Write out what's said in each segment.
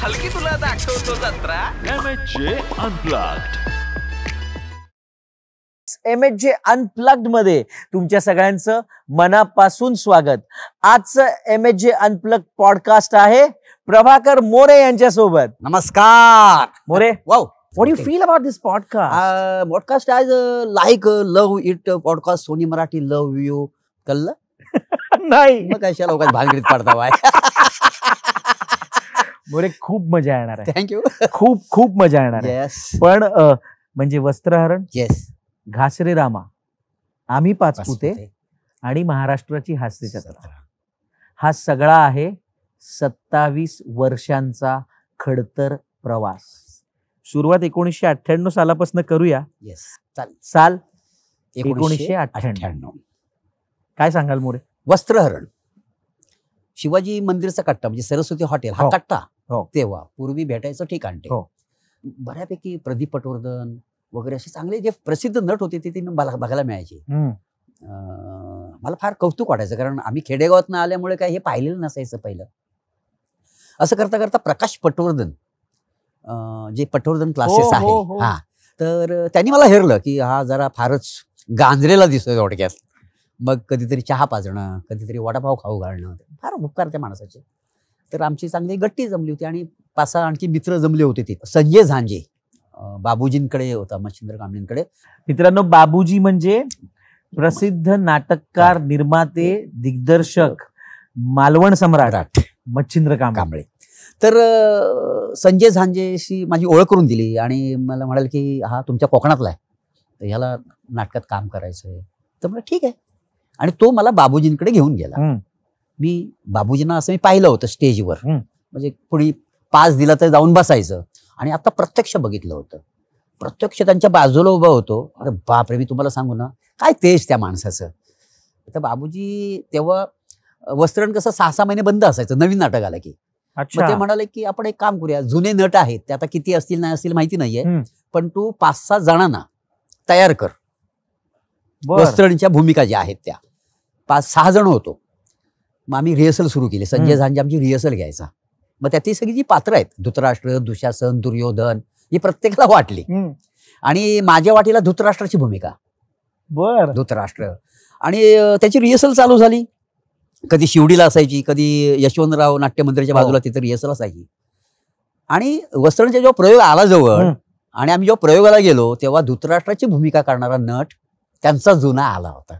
हलकी तुला दाखवतो जत्रा MHJ Unplugged. MHJ अनप्लग्ड मध्ये तुमच्या सगळ्यांचं मनापासून स्वागत. आजचं MHJ अनप्लग्ड पॉडकास्ट आहे प्रभाकर मोरे यांच्या सोबत. नमस्कार More, wow what do you feel about this podcast? Podcast as like love it podcast Sony Marathi love you कळलं नाही मग कशा लोकांनी भानगडीत पडता बाय. मोरे, खूप मजा येणार आहे. थँक्यू. खूप मजा येणार आहे. येस पण म्हणजे वस्त्रहरण, येस घासरे रामा, आम्ही पाचपुते आणि महाराष्ट्राची हास्य जत्रा, हा सगळा आहे 27 वर्षांचा खडतर प्रवास. सुरुवात 1998 सालापासून करूया. येस चालेल. साल 1998. काय सांगाल मोरे? वस्त्रहरण शिवाजी मंदिरचा कट्टा म्हणजे सरस्वती हॉटेल हा हो. कट्टा हो. तेव्हा पूर्वी भेटायचं ठिकाण ते. हो. बऱ्यापैकी प्रदीप पटवर्धन वगैरे असे चांगले जे प्रसिद्ध नट होते ते मला बघायला मिळायचे. मला फार कौतुक वाटायचं कारण आम्ही खेडेगावात आल्यामुळे काय हे पाहिलेलं नसायचं पहिलं. असं करता करता प्रकाश पटवर्धन जे पटवर्धन क्लासेस आहे हा, तर त्यांनी मला हेरलं की हा जरा फारच गांजरेला दिसतोय थोडक्यात. मग कधीतरी चहा पाजणं, कधीतरी वडापाव खाऊ घालणं, फार उपकार त्या माणसाचे. तर आमची चांगली गट्टी जमली होती आणि 5-6 आणखी मित्र जमले होते ते. संजय झांजे बाबूजींकडे होता, मच्छिंद्र कांबळेंकडे. मित्रांनो, बाबूजी म्हणजे प्रसिद्ध नाटककार, निर्माते, दिग्दर्शक, मालवण सम्राट मच्छिंद्र कांबळे. तर संजय झांजेशी माझी ओळख करून दिली आणि मला म्हणाले की हा तुमच्या कोकणातला आहे, तर ह्याला नाटकात काम करायचं आहे. तर म्हटलं ठीक आहे. आणि तो मला बाबूजींकडे घेऊन गेला. मी बाबूजींना असं मी पाहिलं होतं स्टेजवर, म्हणजे कोणी पास दिला तर जाऊन बसायचं. आणि आता प्रत्यक्ष बघितलं होतं, प्रत्यक्ष त्यांच्या बाजूला उभा होतो. अरे बापरे, मी तुम्हाला सांगू ना काय तेज त्या माणसाचं. तर बाबूजी तेव्हा वस्त्रण कसं 6-6 महिने बंद असायचं नवीन नाटक आलं की. मग ते म्हणाले की आपण एक काम करूया, जुने नट आहेत ते आता किती असतील नाही असतील माहिती नाहीये, पण तू 5-6 जणांना तयार कर. वस्त्रणच्या भूमिका ज्या आहेत त्या 5-6 जण होतो. मग आम्ही रिहर्सल सुरू केली. संजय झांजे आमची रिहर्सल घ्यायचा. मग त्यातली सगळी जी पात्र आहेत, धृतराष्ट्र, दुशासन, दुर्योधन, ही प्रत्येकाला वाटली. आणि माझ्या वाटीला धृतराष्ट्राची भूमिका. धृतराष्ट्र. आणि त्याची रिहर्सल चालू झाली. कधी शिवडीला असायची, कधी यशवंतराव नाट्य मंदिराच्या बाजूला तिथे रिहर्सल असायची. आणि वस्त्रणचा जेव्हा प्रयोग आला जवळ आणि आम्ही जेव्हा प्रयोगाला गेलो तेव्हा धृतराष्ट्राची भूमिका करणारा नट त्यांचा जुना आला होता.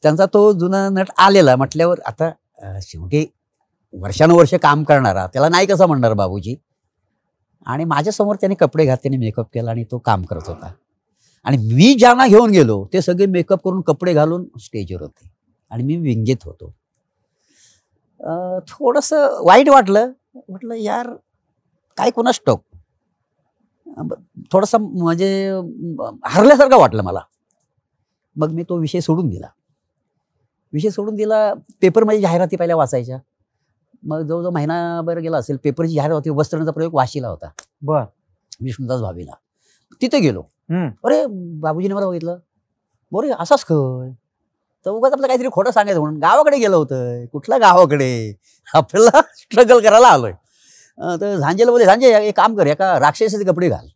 त्यांचा तो जुना नट आलेला म्हटल्यावर आता शेवटी वर्षानुवर्ष काम करणारा त्याला नाही कसं म्हणणार बाबूजी. आणि माझ्यासमोर त्याने कपडे घातले, मेकअप केला आणि तो काम करत होता. आणि मी ज्यांना घेऊन गेलो ते सगळे मेकअप करून कपडे घालून स्टेजवर होते आणि मी विंगेत होतो. थोडंसं वाईट वाटलं. म्हटलं यार काय कोणास ठाऊक, थोडंसं म्हणजे हरल्यासारखं वाटलं मला. मग मी तो विषय सोडून दिला. पेपरमध्ये जाहिराती पहिल्या वाचायच्या. मग जवळजवळ महिनाभर गेला असेल, पेपरची जाहिरात होती, वस्त्रचा प्रयोग वाशीला होता. विष्णुदास भावीला. तिथे गेलो. अरे बाबूजीने मला बघितलं, बोरे असाच खय, तर उगाच आपलं काहीतरी खोटं सांगायचं म्हणून गावाकडे गेलं होतं. कुठल्या गावाकडे, आपल्याला स्ट्रगल करायला आलोय. तर झांजेला बोलले, झांजे एक काम कर, एका राक्षसाचे कपडे घाल.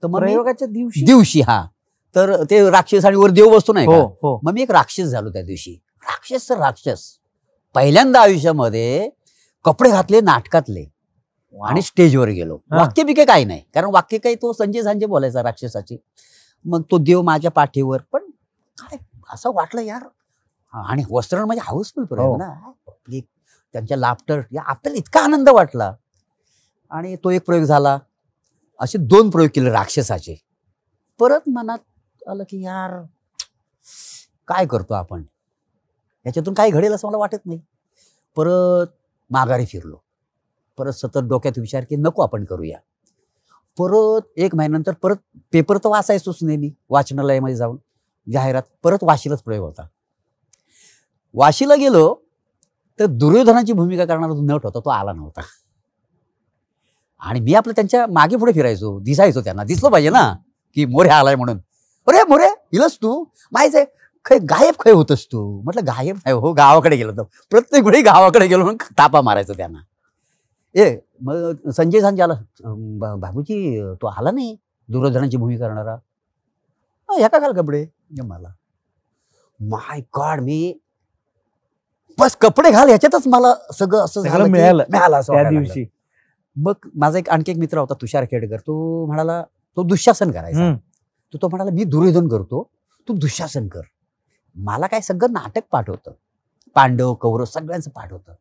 तर मग प्रयोगाच्या दिवशी हा, तर ते राक्षस आणि वर देव बसतो नाही का, मग मी एक राक्षस झालो त्या दिवशी. राक्षस पहिल्यांदा आयुष्यामध्ये कपडे घातले नाटकातले आणि स्टेजवर गेलो. वाक्य बिके काही नाही, कारण वाक्य काही तो संजय झांजे बोलायचा राक्षसाची. मग तो देव माझ्या पाठीवर. पण काय असं वाटलं यार. आणि वस्त्रण म्हणजे हाऊसफुल प्रयोग ना, त्यांच्या लाफ्टर, आपल्याला इतका आनंद वाटला. आणि तो एक प्रयोग झाला. असे 2 प्रयोग केले राक्षसाचे. परत मनात आलं की यार काय करतो आपण, याच्यातून काय घडेल असं मला वाटत नाही. परत माघारी फिरलो. परत सतत डोक्यात विचार की नको आपण करूया. परत 1 महिन्यानंतर परत पेपर तर वाचायचोच नेहमी, वाचनालयामध्ये जाऊन जाहिरात. परत वाशीलाच प्रयोग होता. वाशीला गेलो तर दुर्योधनाची भूमिका करणारा जो नट होता तो आला नव्हता. आणि मी आपलं त्यांच्या मागे पुढे फिरायचो, दिसायचो, त्यांना दिसलो पाहिजे ना की मोरे आलाय म्हणून. अरे मोरे इलस तू, माहीत आहे खय गायब खय होतस तू. म्हटलं गायब नाही हो, गावाकडे गेलो. तर प्रत्येक वेळी गावाकडे गेलो म्हणून तापा मारायचो त्यांना. मग संजय झांजे आला, बाबूजी तो आला नाही दुर्योधनाची भूमिका करणारा, ह्या का घाल कपडे मला. माय गॉड, मी बस कपडे घाल ह्याच्यातच मला सगळं असं झालं, मिळालं असं त्या दिवशी. मग माझा आणखी एक मित्र होता तुषार खेडकर, तो म्हणाला तो दुःशासन करायचा, तो म्हणाला मी दुर्योधन करतो, तू दुःशासन कर. मला काय सगळं नाटक पाठ होतं, पांडव कौरव सगळ्यांचं पाठ होतं.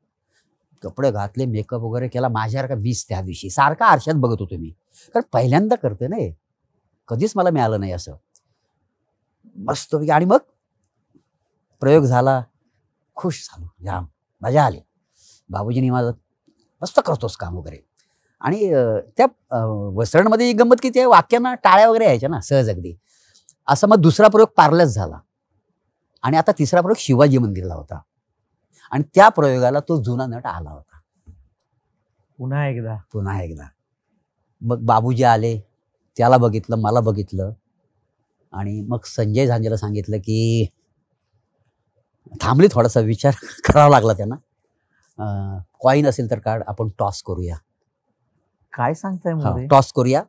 कपडे घातले, मेकअप वगैरे केला, माझ्यासारखा 20 त्या दिवशी सारखा आरशात बघत होतो मी, कारण पहिल्यांदा करते ना, कधीच मला मिळालं नाही असं मस्त. आणि मग प्रयोग झाला, खुश झालो, जाम मजा आली. बाबूजींनी माझं मस्त करतोस काम वगैरे. आणि त्या वसरणमध्ये गंमत की त्या वाक्यांना टाळ्या वगैरे यायच्या ना सहज अगदी. असं मग दुसरा प्रयोग पार्ल्याच झाला आणि आता तिसरा प्रयोग शिवाजी मंदिरला होता. आणि त्या प्रयोगाला तो जुना नट आला होता पुन्हा एकदा. मग बाबूजी आले, त्याला बघितलं, मला बघितलं आणि मग संजय झांजेला सांगितलं की थांबली, थोडासा विचार करावा लागला त्यांना. कॉईन असेल तर काढ, आपण टॉस करूया. काय सांगताय? टॉस करूया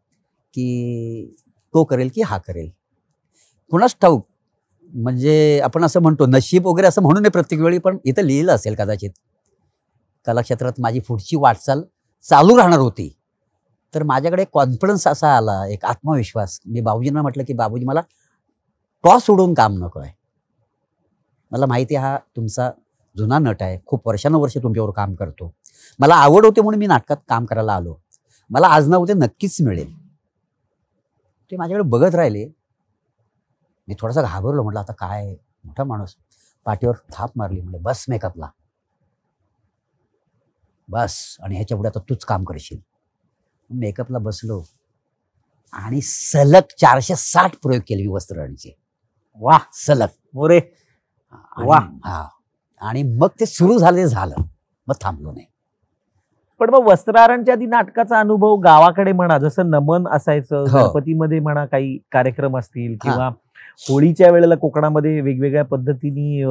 की तो करेल की हा करेल, कुणाच ठाऊक. म्हणजे आपण असं म्हणतो नशीब वगैरे असं म्हणू नये प्रत्येक वेळी, पण इथं लिहिलं असेल कदाचित. कलाक्षेत्रात माझी पुढची वाटचाल चालू राहणार होती, तर माझ्याकडे कॉन्फिडन्स असा आला, एक आत्मविश्वास. मी बाबूजींना म्हटलं की बाबूजी मला टॉस सोडून काम नको आहे, मला माहिती आहे हा तुमचा जुना नट आहे, खूप वर्षानुवर्ष तुमच्यावर काम करतो, मला आवड होते म्हणून मी नाटकात काम करायला आलो, मला आज ना उद्या नक्कीच मिळेल. ते माझ्याकडे बघत राहिले. मी थोडासा घाबरलो, म्हटलं आता काय, मोठा माणूस. पाठीवर थाप मारली, म्हणजे बस मेकअपला बस, आणि ह्याच्या पुढे आता तूच काम करशील. मेकअपला बसलो आणि सलग 460 प्रयोग केले वस्त्रराणीचे. वा, सलग मोरे वा. आणि मग ते सुरू झालं, मग थांबलो नाही. पण मग वस्त्रारणच्या आधी नाटकाचा अनुभव गावाकडे म्हणा, जसं नमन असायचं, गणपतीमध्ये म्हणा काही कार्यक्रम असतील, किंवा होळीच्या वेळेला कोकणामध्ये वेगवेगळ्या पद्धतीने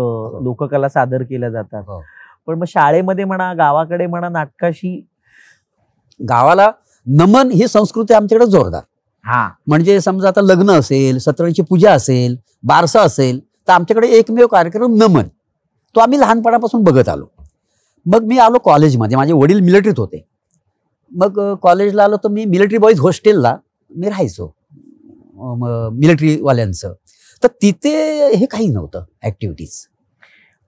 लोककला सादर केल्या जातात. पण मग शाळेमध्ये म्हणा, गावाकडे म्हणा, नाटकाशी गावाला नमन ही संस्कृती आमच्याकडे जोरदार. म्हणजे समजा आता लग्न असेल, सत्यनारायणची पूजा असेल, बारसा असेल, तर आमच्याकडे एकमेव कार्यक्रम नमन, तो आम्ही लहानपणापासून बघत आलो. मग मी आलो कॉलेजमध्ये, माझे वडील मिलिटरीत होते. मग कॉलेजला आलो तर मी मिलिटरी बॉईज हॉस्टेलला मी राहायचो मिलिटरीवाल्यांचं. तर तिथे हे काही नव्हतं ऍक्टिव्हिटीज.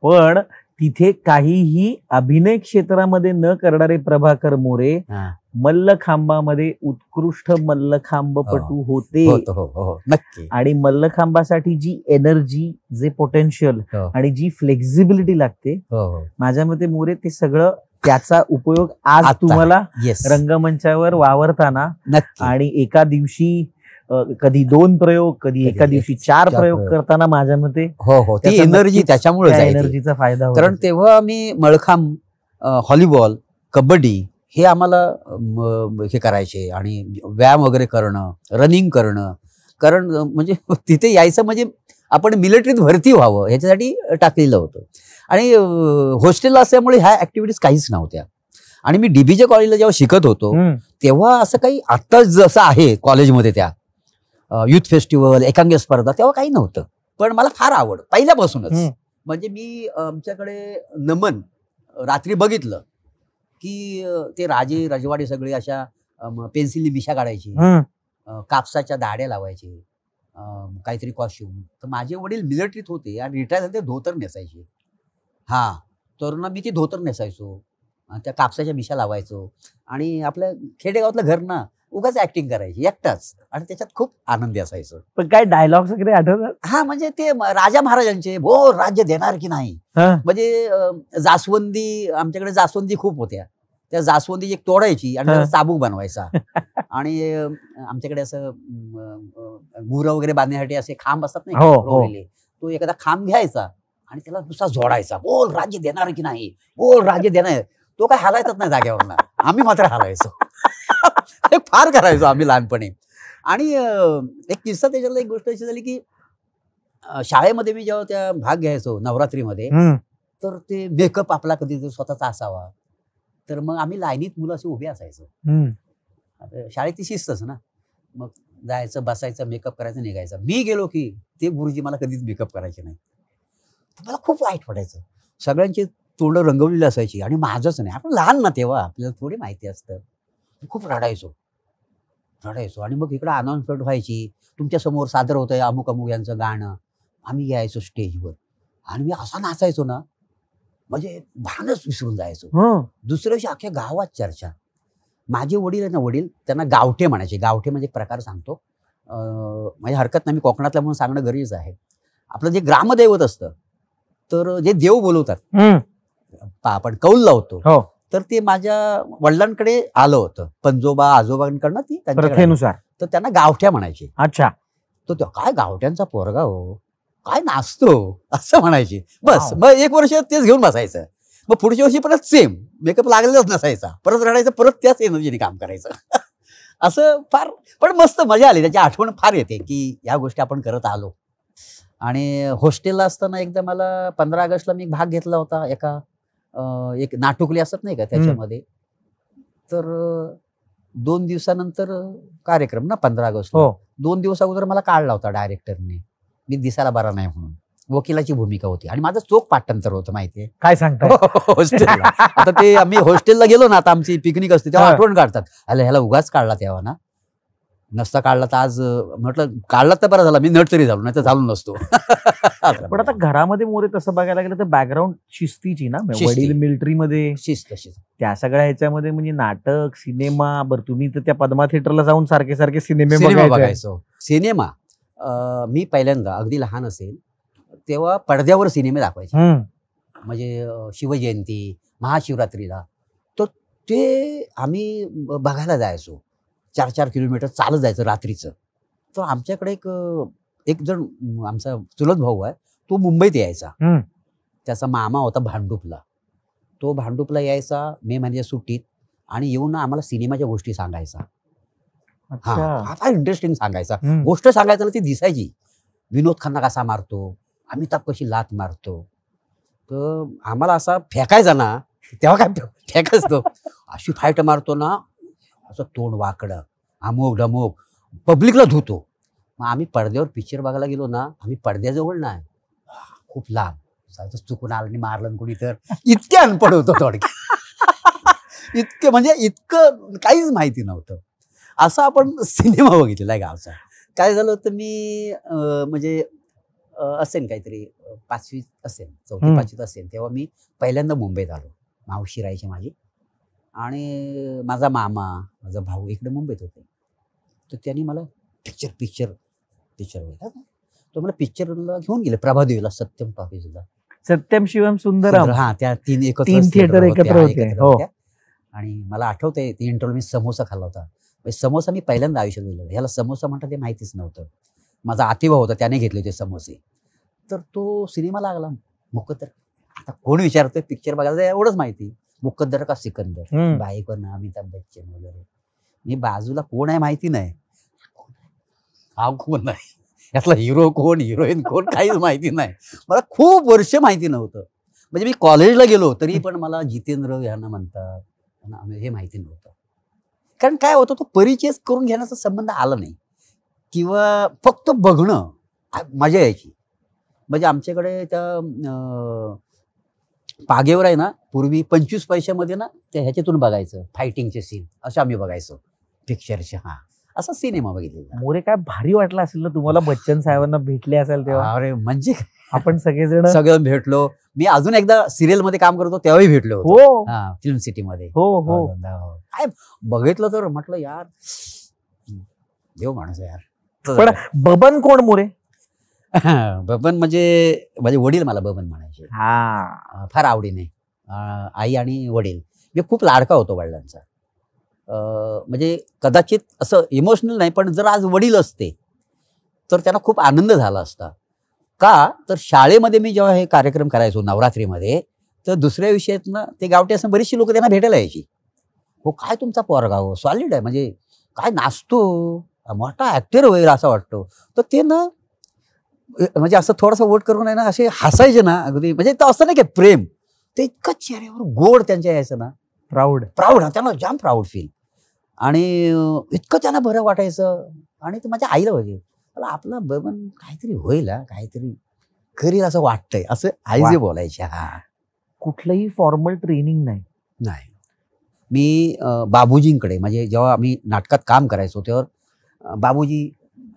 पण तिथे काहीही अभिनय क्षेत्रामध्ये न करणारे प्रभाकर मोरे मल्लखांबामध्ये उत्कृष्ट मल्लखांबपटू होते. नक्की. आणि मल्लखांबासाठी जी एनर्जी, जे पोटेन्शियल आणि जी फ्लेक्झिबिलिटी लागते, माझ्या मते मोरे ते सगळं, त्याचा उपयोग आज तुम्हाला रंगमंचावर वावरताना आणि एका दिवशी कधी 2 प्रयोग, कधी एका दिवशी 4 प्रयोग करताना माझ्या मते ती एनर्जी, त्याच्यामुळे एनर्जीचा फायदा होतो. कारण तेव्हा आम्ही मल्लखांब, व्हॉलीबॉल, कबड्डी हे आम्हाला हे करायचे, आणि व्यायाम वगैरे करणं, रनिंग करणं. कारण म्हणजे तिथे यायचं म्हणजे आपण मिलिटरीत भरती व्हावं ह्याच्यासाठी टाकलेलं होतं. आणि हॉस्टेलला असल्यामुळे ह्या ऍक्टिव्हिटीज काहीच नव्हत्या. आणि मी डीबीजे कॉलेजला जेव्हा शिकत होतो तेव्हा असं काही आता जसं आहे कॉलेजमध्ये त्या युथ फेस्टिवल, एकांगी स्पर्धा, तेव्हा काही नव्हतं. पण मला फार आवड पहिल्यापासूनच. म्हणजे मी आमच्याकडे नमन रात्री बघितलं की ते राजे रजवाडे सगळे अशा पेन्सिली मिशा काढायची, कापसाच्या दाड्या लावायचे, काहीतरी कॉस्ट्युम. तर माझे वडील मिलिटरीत होते आणि रिटायर झाले, ते धोतर नेसायचे. तर ना मी ती धोतर नेसायचो, त्या कापसाच्या मिशा लावायचो, आणि आपल्या खेडेगावातलं घर ना उगाच ऍक्टिंग करायची एकटाच, आणि त्याच्यात खूप आनंदी असायचो. पण काय डायलॉग्स वगैरे आठवतात? म्हणजे ते राजा महाराजांचे, भो राज्य देणार की नाही. म्हणजे जास्वंदी, आमच्याकडे जास्वंदी खूप होत्या, त्या जास्वंदी एक तोडायची आणि त्याचा चाबूक बनवायचा. आणि आमच्याकडे असं गुरं वगैरे बांधण्यासाठी असे खांब असतात नाही, तो एखादा खांब घ्यायचा आणि त्याला नुसता जोडायचा, बोल राज्य देणार की नाही, बोल राज्य देणार. तो काय हालायचाच नाही जागेवर, आम्ही मात्र हालायचो. फार करायचो आम्ही लहानपणी. आणि एक किस्सा त्याच्यातला, एक गोष्ट अशी झाली की शाळेमध्ये मी जेव्हा त्या भाग घ्यायचो नवरात्रीमध्ये, तर ते मेकअप आपला कधी स्वतःचा असावा, तर मग आम्ही लाईनीत मुलं असे उभे असायचो. आता शाळेची शिस्तच ना, मग जायचं, बसायचं, मेकअप करायचं, निघायचं. मी गेलो की ते गुरुजी मला कधीच मेकअप करायचे नाही. मला खूप वाईट वाटायचं. सगळ्यांची तोंड रंगवलेली असायची आणि माझंच नाही. आपण लहान ना तेव्हा, आपल्याला थोडी माहिती असतं. खूप रडायचो आणि मग इकडे अनाउन्समेंट व्हायची, तुमच्या समोर सादर होतंय अमुक अमुक यांचं गाणं. आम्ही यायचो स्टेजवर आणि मी असा नाचायचो ना, म्हणजे भानच विसरून जायचो. दुसऱ्या दिवशी अख्ख्या गावात चर्चा. माझे वडील आहे ना, वडील त्यांना गावठे म्हणायचे. गावठे म्हणजे एक प्रकार सांगतो, म्हणजे हरकत नाही, मी कोकणातला म्हणून सांगणं गरजेचं आहे. आपलं जे ग्रामदैवत असतं, तर जे देव बोलवतात, आपण कौल लावतो, तर ते माझ्या वडिलांकडे आलं होतं. पंजोबा आजोबांकडनं ती प्रथेनुसार, तर त्यांना गावठ्या म्हणायचे. अच्छा. तो काय गावठ्यांचा पोरगा हो, काय नाचतो असं म्हणायचे. बस मग एक वर्ष तेच घेऊन बसायचं. मग पुढच्या वर्षी परत सेम मेकअप लागलेलाच नसायचा, परत रडायचं, परत त्याच एनर्जीने काम करायचं. असं फार, पण मस्त मजा आली. त्याची आठवण फार येते की या गोष्टी आपण करत आलो. आणि हॉस्टेलला असताना एकदा मला 15 ऑगस्टला मी भाग घेतला होता एक नाटुकली असत नाही का त्याच्यामध्ये. तर 2 दिवसानंतर कार्यक्रम ना 15 ऑगस्ट, 2 दिवस अगोदर मला काढला होता डायरेक्टरने. मी दिसायला बरा नाही म्हणून, वकिलाची भूमिका होती आणि माझं चोख पाठांतर होतं. माहितीये काय सांगता हॉस्टेलला. आता ते आम्ही हॉस्टेलला गेलो ना, आता आमची पिकनिक असते तेव्हा आठवण काढतात, अरे ह्याला उगाच काढला तेव्हा ना, नसता काढला तर आज म्हटलं काढला तर बरा झाला, मी नट तरी झालो, नाही तर झालो नसतो. पण आता घरामध्ये मोरे तसं बघायला गेलं तर बॅकग्राऊंड शिस्तीची ना, वडील मिलिटरीमध्ये, शिस्त त्या सगळ्या ह्याच्यामध्ये म्हणजे नाटक, सिनेमा. बरं, तुम्ही तर त्या पद्मा थिएटरला जाऊन सारखे सारखे सिनेमे बघायचो. सिनेमा मी पहिल्यांदा अगदी लहान असेल तेव्हा पडद्यावर सिनेमे दाखवायचे. म्हणजे शिवजयंती, महाशिवरात्रीला, तर ते आम्ही बघायला जायचो. 4-4 किलोमीटर चालत जायचं रात्रीचं. तर आमच्याकडे एक जण आमचा चुलत भाऊ आहे, तो मुंबईत यायचा. त्याचा मामा होता भांडुपला. तो भांडुपला यायचा मे महिन्याच्या सुट्टीत आणि येऊन आम्हाला सिनेमाच्या गोष्टी सांगायचा. हा फार इंटरेस्टिंग सांगायचा. गोष्ट सांगायचं ना ती दिसायची. विनोद खन्ना कसा मारतो, अमिताभ कशी लात मारतो, तर आम्हाला असा फेकायचा ना, तेव्हा काय फेकायच तो, अशी फाईट मारतो ना, असं तोंड वाकडं, अमोक डमोक, पब्लिकला धुतो. मग आम्ही पडद्यावर पिक्चर बघायला गेलो ना, आम्ही पडद्याजवळ नाही, खूप लांब चुकून आलं आणि मारलं कोणी तर, इतके अनपड होतो थोडक्यात. इतकं म्हणजे इतकं काहीच माहिती नव्हतं. असं आपण सिनेमा बघितलेला आहे गावचा. काय झालं होतं, मी म्हणजे असेल काहीतरी 5वी असेल, 4थी-5वीत असेल, तेव्हा मी पहिल्यांदा मुंबईत आलो. मावशी राहायची माझी आणि माझा मामा, माझा भाऊ इकडे मुंबईत होते. तर त्यांनी मला पिक्चर तो मला पिक्चरला घेऊन गेले. प्रभादेवीला, सत्यम टॉकीजला, सत्यम शिवम सुंदरम, त्या 3 थिएटर एकत्र होते. आणि मला आठवतंय ते इंटरव्ह्यू मी समोसा खाल्ला होता. समोसा मी पहिल्यांदा आयुष्यात गेलो. ह्याला समोसा म्हणतात ते माहितीच नव्हतं. माझा आतेभाऊ होता, त्याने घेतले होते समोसे. तर तो सिनेमा लागला मुकद्दर. आता कोण विचारतोय पिक्चर बघायला, एवढंच माहिती, मुकद्दर का सिकंदर, बायकोन अमिताभ बच्चन वगैरे. मी बाजूला कोण आहे माहिती नाही, हा कोण नाही, यातला हिरो कोण, हिरोईन कोण, काहीच माहिती नाही. मला खूप वर्ष माहिती नव्हतं. म्हणजे मी कॉलेजला गेलो तरी पण मला जितेंद्र यांना म्हणतात हे माहिती नव्हतं. कारण काय होतं, तो परिचय करून घेण्याचा संबंध आला नाही, किंवा फक्त बघणं मजा यायची. म्हणजे आमच्याकडे त्या पागेवर आहे ना, पूर्वी 25 पैशामध्ये ना त्या ह्याच्यातून बघायचं, फायटिंगचे सीन असे आम्ही बघायचो पिक्चरचे. असा सिनेमा बघितलेला. मोरे काय भारी वाटला असेल ना तुम्हाला बच्चन साहेबांना भेटले असेल तेव्हा. अरे म्हणजे आपण सगळेजण भेटलो. मी अजून एकदा सिरियल मध्ये काम करतो तेव्हाही भेटलो होतो, फिल्म सिटी मध्ये. काय बघितलं तर म्हटलं यार देव माणूस यार. पण बबन कोण मोरे? बबन म्हणजे माझे वडील मला बबन म्हणायचे फार आवडीने. आई आणि वडील, मी खूप लाडका होतो वडिलांचा. म्हणजे कदाचित असं इमोशनल नाही, पण जर आज वडील असते तर त्यांना खूप आनंद झाला असता. का तर शाळेमध्ये मी जेव्हा हे कार्यक्रम करायचो नवरात्रीमध्ये, तर दुसऱ्या विषयातनं ते गावठी असं बरीचशी लोक त्यांना भेटायला यायची. हो काय तुमचा पोरगा हो, सॉलिड आहे, म्हणजे काय नाचतो, मोठा ऍक्टर वगैरे असं वाटतो. तर ते ना म्हणजे असं थोडासा वोट करून आहे ना असे हसायचे ना अगदी. म्हणजे असं नाही की प्रेम, ते इतकं चेहऱ्यावर गोड त्यांच्या यायचं ना, प्राऊड त्यांना जाम प्राऊड फील. आणि इतकं त्यांना बरं वाटायचं. आणि ते माझ्या आईला पाहिजे मला आपला बबन काहीतरी होईल, काहीतरी करील असं वाटतंय, असं आई जे बोलायचे. कुठलंही फॉर्मल ट्रेनिंग नाही. मी बाबूजींकडे म्हणजे जेव्हा आम्ही नाटकात काम करायचो तेव्हा बाबूजी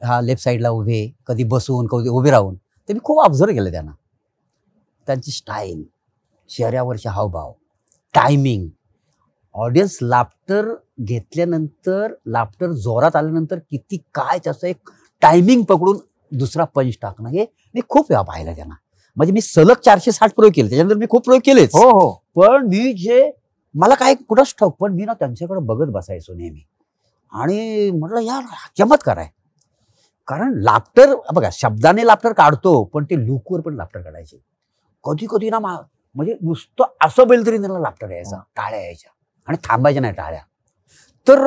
हा लेफ्ट साईडला उभे, कधी बसून कधी उभे राहून, ते मी खूप ऑब्झर्व केलं त्यांना. त्यांची स्टाईल, चेहऱ्यावरचे हावभाव, टायमिंग, ऑडियन्स लाफ्टर घेतल्यानंतर, लाफ्टर जोरात आल्यानंतर किती काय त्याचं एक टायमिंग पकडून दुसरा पंच टाकणं, हे मी खूप वेळा पाहिलं त्यांना. म्हणजे मी सलग 460 प्रयोग केले, त्याच्यानंतर मी खूप प्रयोग केलेच. हो. पण मी जे मला काय कुठंच ठाऊक, पण मी ना त्यांच्याकडे बघत बसायचो नेहमी. आणि म्हटलं यार चमत्कार आहे. कारण लाफ्टर बघा, शब्दाने लाफ्टर काढतो, पण ते लुकवर पण लाफ्टर काढायचे. कधी कधी ना म्हणजे नुसतं असं बैल तरी त्यांना लाफ्टर यायचा, टाळ्या यायच्या आणि थांबायच्या नाही टाळ्या. तर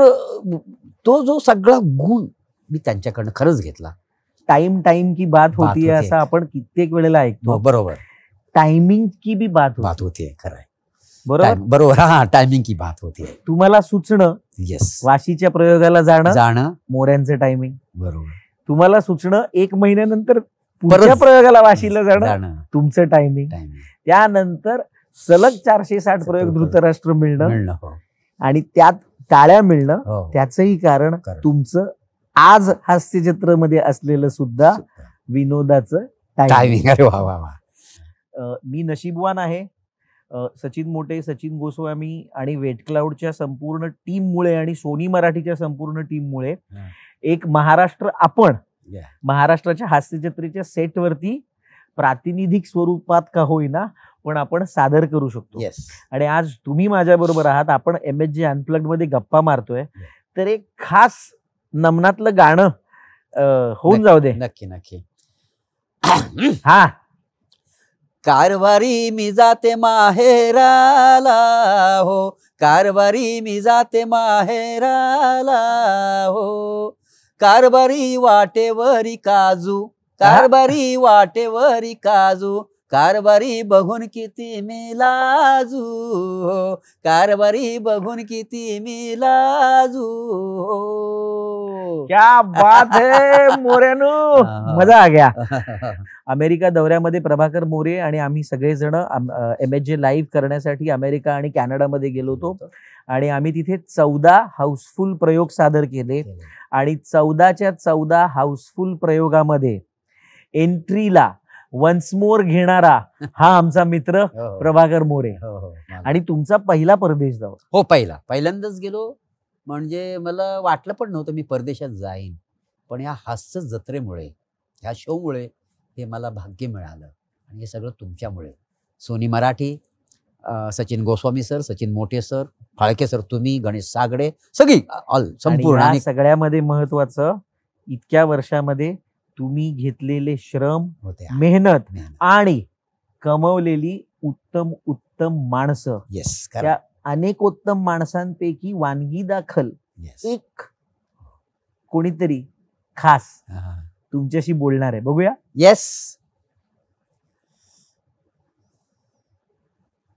तो जो सगळा गुण मी त्यांच्याकडनं खरंच घेतला. टाइम की बात होती है असं आपण कित्येक वेळेला ऐकतो. बरोबर. टायमिंग की भी बात होती है. खरं आहे. बरोबर. टायमिंग की बात होती है. तुम्हाला सुचणं, येस, वाशीच्या प्रयोगाला जाणं मोऱ्यांचं टायमिंग. बरोबर. तुम्हाला सुचणं 1 महिन्यानंतर पुढच्या प्रयोगाला वाशीला जाणं तुमचं टायमिंग. त्यानंतर सलग 460 प्रयोग धृतराष्ट्र मिळणं आणि त्यात टाळ्या मिळणं, त्याचंही कारण तुमचं आज हास्यचित्रमध्ये असलेलं सुद्धा विनोदाचं टायमिंग. अरे वा वा वा. मी नशीबवान आहे. सचिन मोटे, सचिन गोस्वामी आणि वेट क्लाउडच्या संपूर्ण टीममुळे आणि सोनी मराठीच्या संपूर्ण टीममुळे एक महाराष्ट्राच्या हास्यचित्रेच्या सेटवरती प्रातिनिधिक स्वरूपात का होईना पण आपण सादर करू शकतो. आणि आज तुम्ही माझ्या बरोबर आहात, आपण MSG अनप्लग्ड मध्ये गप्पा मारतोय, तर एक खास नमनातलं गाणं होऊन जाऊ दे. नक्की. हा. कारभारी मी जाते माहेराला हो, कारभारी मी जाते माहेराला हो, कारभारी वाटेवरी काजू, कारभारी वाटेवरी काजू, कारभारी बघून किती मी लाजू हो, कारभारी बघून किती मी लाजू हो. क्या बात है मोरेनो, मजा आ गया. अमेरिका दौऱ्यामध्ये प्रभाकर मोरे आणि आम्ही सगळेजण MSG लाईव्ह करण्यासाठी अमेरिका आणि कॅनडामध्ये गेलो होतो. आणि आम्ही तिथे 14 हाऊसफुल प्रयोग सादर केले. आणि 14च्या 14 हाऊसफुल प्रयोगामध्ये एंट्रीला वन्स मोर घेणारा हा आमचा मित्र प्रभाकर मोरे. आणि तुमचा पहिला परदेश दौरा. हो, पहिल्यांदाच गेलो. म्हणजे मला वाटलं पण नव्हतं मी परदेशात जाईन, पण या हास्य जत्रेमुळे, ह्या शोमुळे हे मला भाग्य मिळालं. आणि हे सगळं तुमच्यामुळे. सोनी मराठी, सचिन गोस्वामी सर, सचिन मोटे सर, फाळके सर, तुम्ही, गणेश सागडे, सगळी संपूर्ण. आणि सगळ्यामध्ये महत्वाचं, इतक्या वर्षामध्ये तुम्ही घेतलेले श्रम, मेहनत आणि कमवलेली उत्तम माणसं. त्या अनेकोत्तम माणसांपैकी वानगी दाखल एक कोणीतरी खास तुमच्याशी बोलणार आहे. बघूया. येस.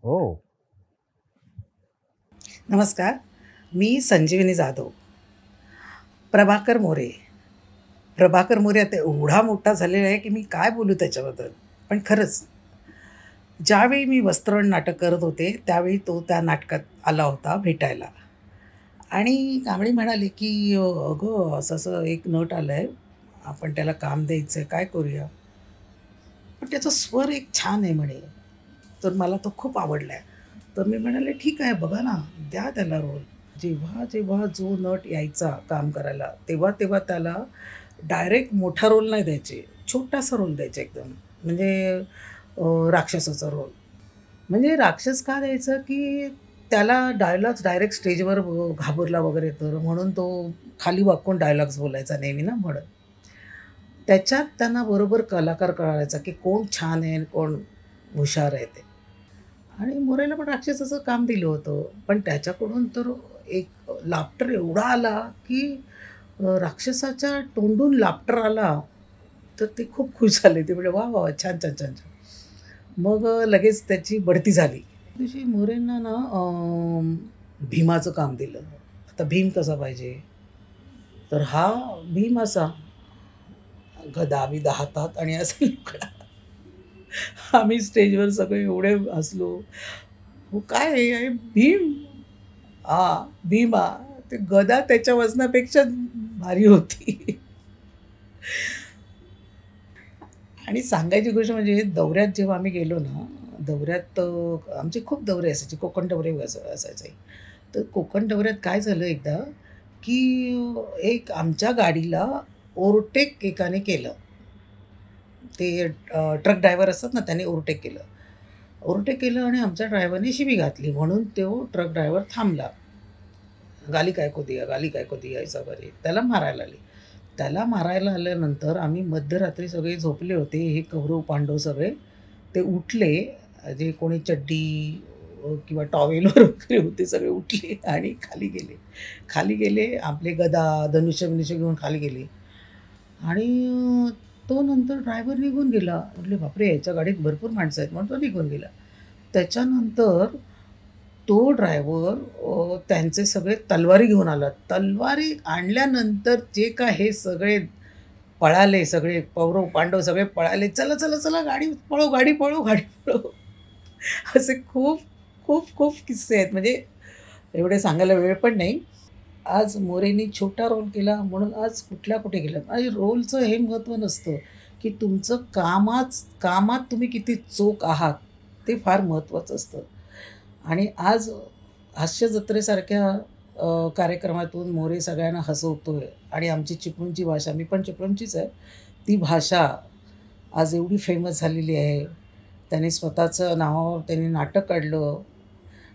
हो. नमस्कार, मी संजीवनी जाधव. प्रभाकर मोरे आता एवढा मोठा झालेला आहे की मी काय बोलू त्याच्याबद्दल. पण खरंच ज्यावेळी मी वस्त्रण नाटक करत होते त्यावेळी तो त्या नाटकात आला होता भेटायला. आणि कांबळी म्हणाले की अगं असं एक नट आलं आहे, आपण त्याला काम द्यायचं आहे, काय करूया. पण त्याचा स्वर एक छान आहे म्हणे, तर मला तो खूप आवडला आहे. तर मी म्हणाले ठीक आहे, बघा ना, द्या त्याला रोल. जेव्हा जेव्हा जो नट यायचा काम करायला तेव्हा त्याला डायरेक्ट मोठा रोल नाही द्यायचे, छोटासा रोल द्यायचा एकदम. म्हणजे राक्षसाचा रोल. म्हणजे राक्षस का द्यायचं की त्याला डायलॉग्स डायरेक्ट स्टेजवर घाबरला वगैरे, तर म्हणून तो खाली वाकून डायलॉग्स बोलायचा नेहमी ना. म्हणून त्याच्यात त्यांना बरोबर कलाकार कळायचा की कोण छान आहे, कोण हुशार आहे ते. आणि मोरेला पण राक्षसाचं काम दिलं होतं, पण त्याच्याकडून तर एक लाफ्टर एवढा आला की राक्षसाच्या तोंडून लाफ्टर आला, तर ते खूप खुश झाले. ते म्हणजे वा वा, छान छान छान छान. मग लगेच त्याची बढती झाली. दिवशी मोरेंना ना भीमाचं काम दिलं. आता भीम कसा पाहिजे, तर हा भीम असा गदा बिदा हातात आणि असं लुकडा. आम्ही स्टेजवर सगळे एवढे हसलो. हो काय आहे भीम, भीमा. ते गदा त्याच्या वजनापेक्षा भारी होती. आणि सांगायची गोष्ट म्हणजे दौऱ्यात जेव्हा आम्ही गेलो ना, दौऱ्यात आमचे खूप दौरे असायचे, कोकण दौरे असायचे. तर कोकण दौऱ्यात काय झालं एकदा की एक आमच्या गाडीला ओव्हरटेक एकाने केलं. ते ट्रक ड्रायव्हर असतात ना, त्याने ओव्हरटेक केलं आणि आमच्या ड्रायव्हरने शिवी घातली. म्हणून तो ट्रक ड्रायव्हर थांबला. गाली काय को दिया ऐसा बरे. त्याला मारायला आल्यानंतर आम्ही मध्यरात्री सगळे झोपले होते. हे कौरव पांडव सगळे ते उठले, जे कोणी चड्डी किंवा टॉवेलवर वगैरे होते सगळे उठले आणि खाली गेले. आपले गदा धनुष्य घेऊन खाली गेले. आणि तो नंतर ड्रायव्हर निघून गेला. म्हटले बापरे, याच्या गाडीत भरपूर माणसं आहेत म्हणून तो निघून गेला. त्याच्यानंतर तो ड्रायव्हर त्यांचे सगळे तलवारी घेऊन आला. तलवारी आणल्यानंतर जे का हे सगळे पळाले, सगळे कौरव पांडव सगळे पळाले. चला गाडी पळो. असे खूप खूप खूप किस्से आहेत. म्हणजे एवढे सांगायला वेळ पण नाही. आज मोरेंनी छोटा रोल केला म्हणून आज कुठे गेला. आणि रोलचं हे महत्त्व नसतं की तुमचं कामात तुम्ही किती चोख आहात, ते फार महत्त्वाचं असतं. आणि आज हास्य जत्रेसारख्या कार्यक्रमातून मोरे सगळ्यांना हसवतोय. आणि आमची चिपळूणची भाषा, मी पण चिपळूणचीच आहे, ती भाषा आज एवढी फेमस झालेली आहे. त्याने स्वतःचं नावावर त्यांनी नाटक काढलं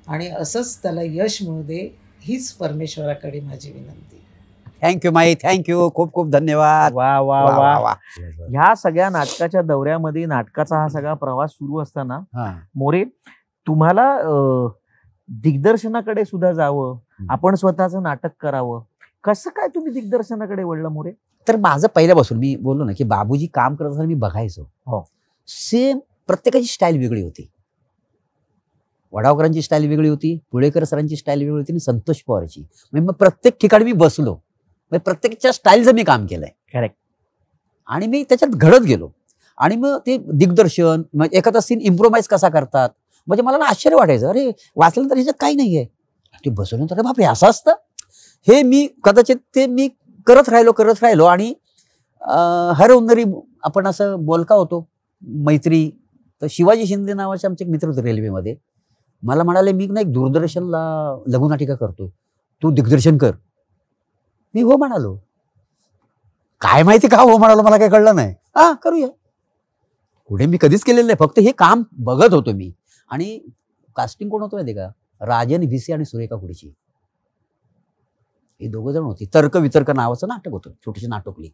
आणि असंच त्याला यश मिळू दे, हीच परमेश्वराकडे माझी विनंती. थँक्यू माई, थँक्यू, खूप खूप धन्यवाद. वा वा वा वा. ह्या सगळ्या नाटकाच्या दौऱ्यामध्ये नाटकाचा हा सगळा प्रवास सुरू असताना मोरे, तुम्हाला दिग्दर्शनाकडे सुद्धा जावं, आपण स्वतःचं नाटक करावं, कसं काय तुम्ही दिग्दर्शनाकडे वळलं मोरे? तर माझं पहिल्यापासून, मी बोललो ना की बाबूजी काम करत असताना मी बघायचो. हो. सेम प्रत्येकाची स्टाईल वेगळी होती. वडावकरांची स्टाईल वेगळी होती, पुळेकर सरांची स्टाईल वेगळी होती आणि संतोष पवारची. मग प्रत्येक ठिकाणी मी बसलो, प्रत्येकाच्या स्टाईलचं मी काम केलंय. करेक्ट. आणि मी त्याच्यात घडत गेलो. आणि मग ते दिग्दर्शन, मग एखादा सीन इम्प्रोव्हाइज कसा करतात, म्हणजे मला आश्चर्य वाटायचं. अरे वाचलं तर ह्याच्यात काही नाहीये. ते बसवल्यानंतर अरे बापरे, असं असतं हे. मी कदाचित ते मी करत राहिलो. आणि हरवणारी आपण असं बोलका होतो मैत्री. तर शिवाजी शिंदे नावाचे आमचे एक मित्र होते रेल्वेमध्ये. मला म्हणाले, मी नाही दूरदर्शनला लघुनाटिका करतोय, तू दिग्दर्शन कर. मी हो म्हणालो. काय माहिती का हो म्हणालो, मला काही कळलं नाही. करूया. पुढे मी कधीच केलेलं नाही, फक्त हे काम बघत होतो मी. आणि कास्टिंग कोण होतं माहिती का, राजन भिसे आणि सुरेखा खुडची, हे दोघं जण होती. तर्क वितर्क नावाचं नाटक होतं, छोटीशी नाटकली.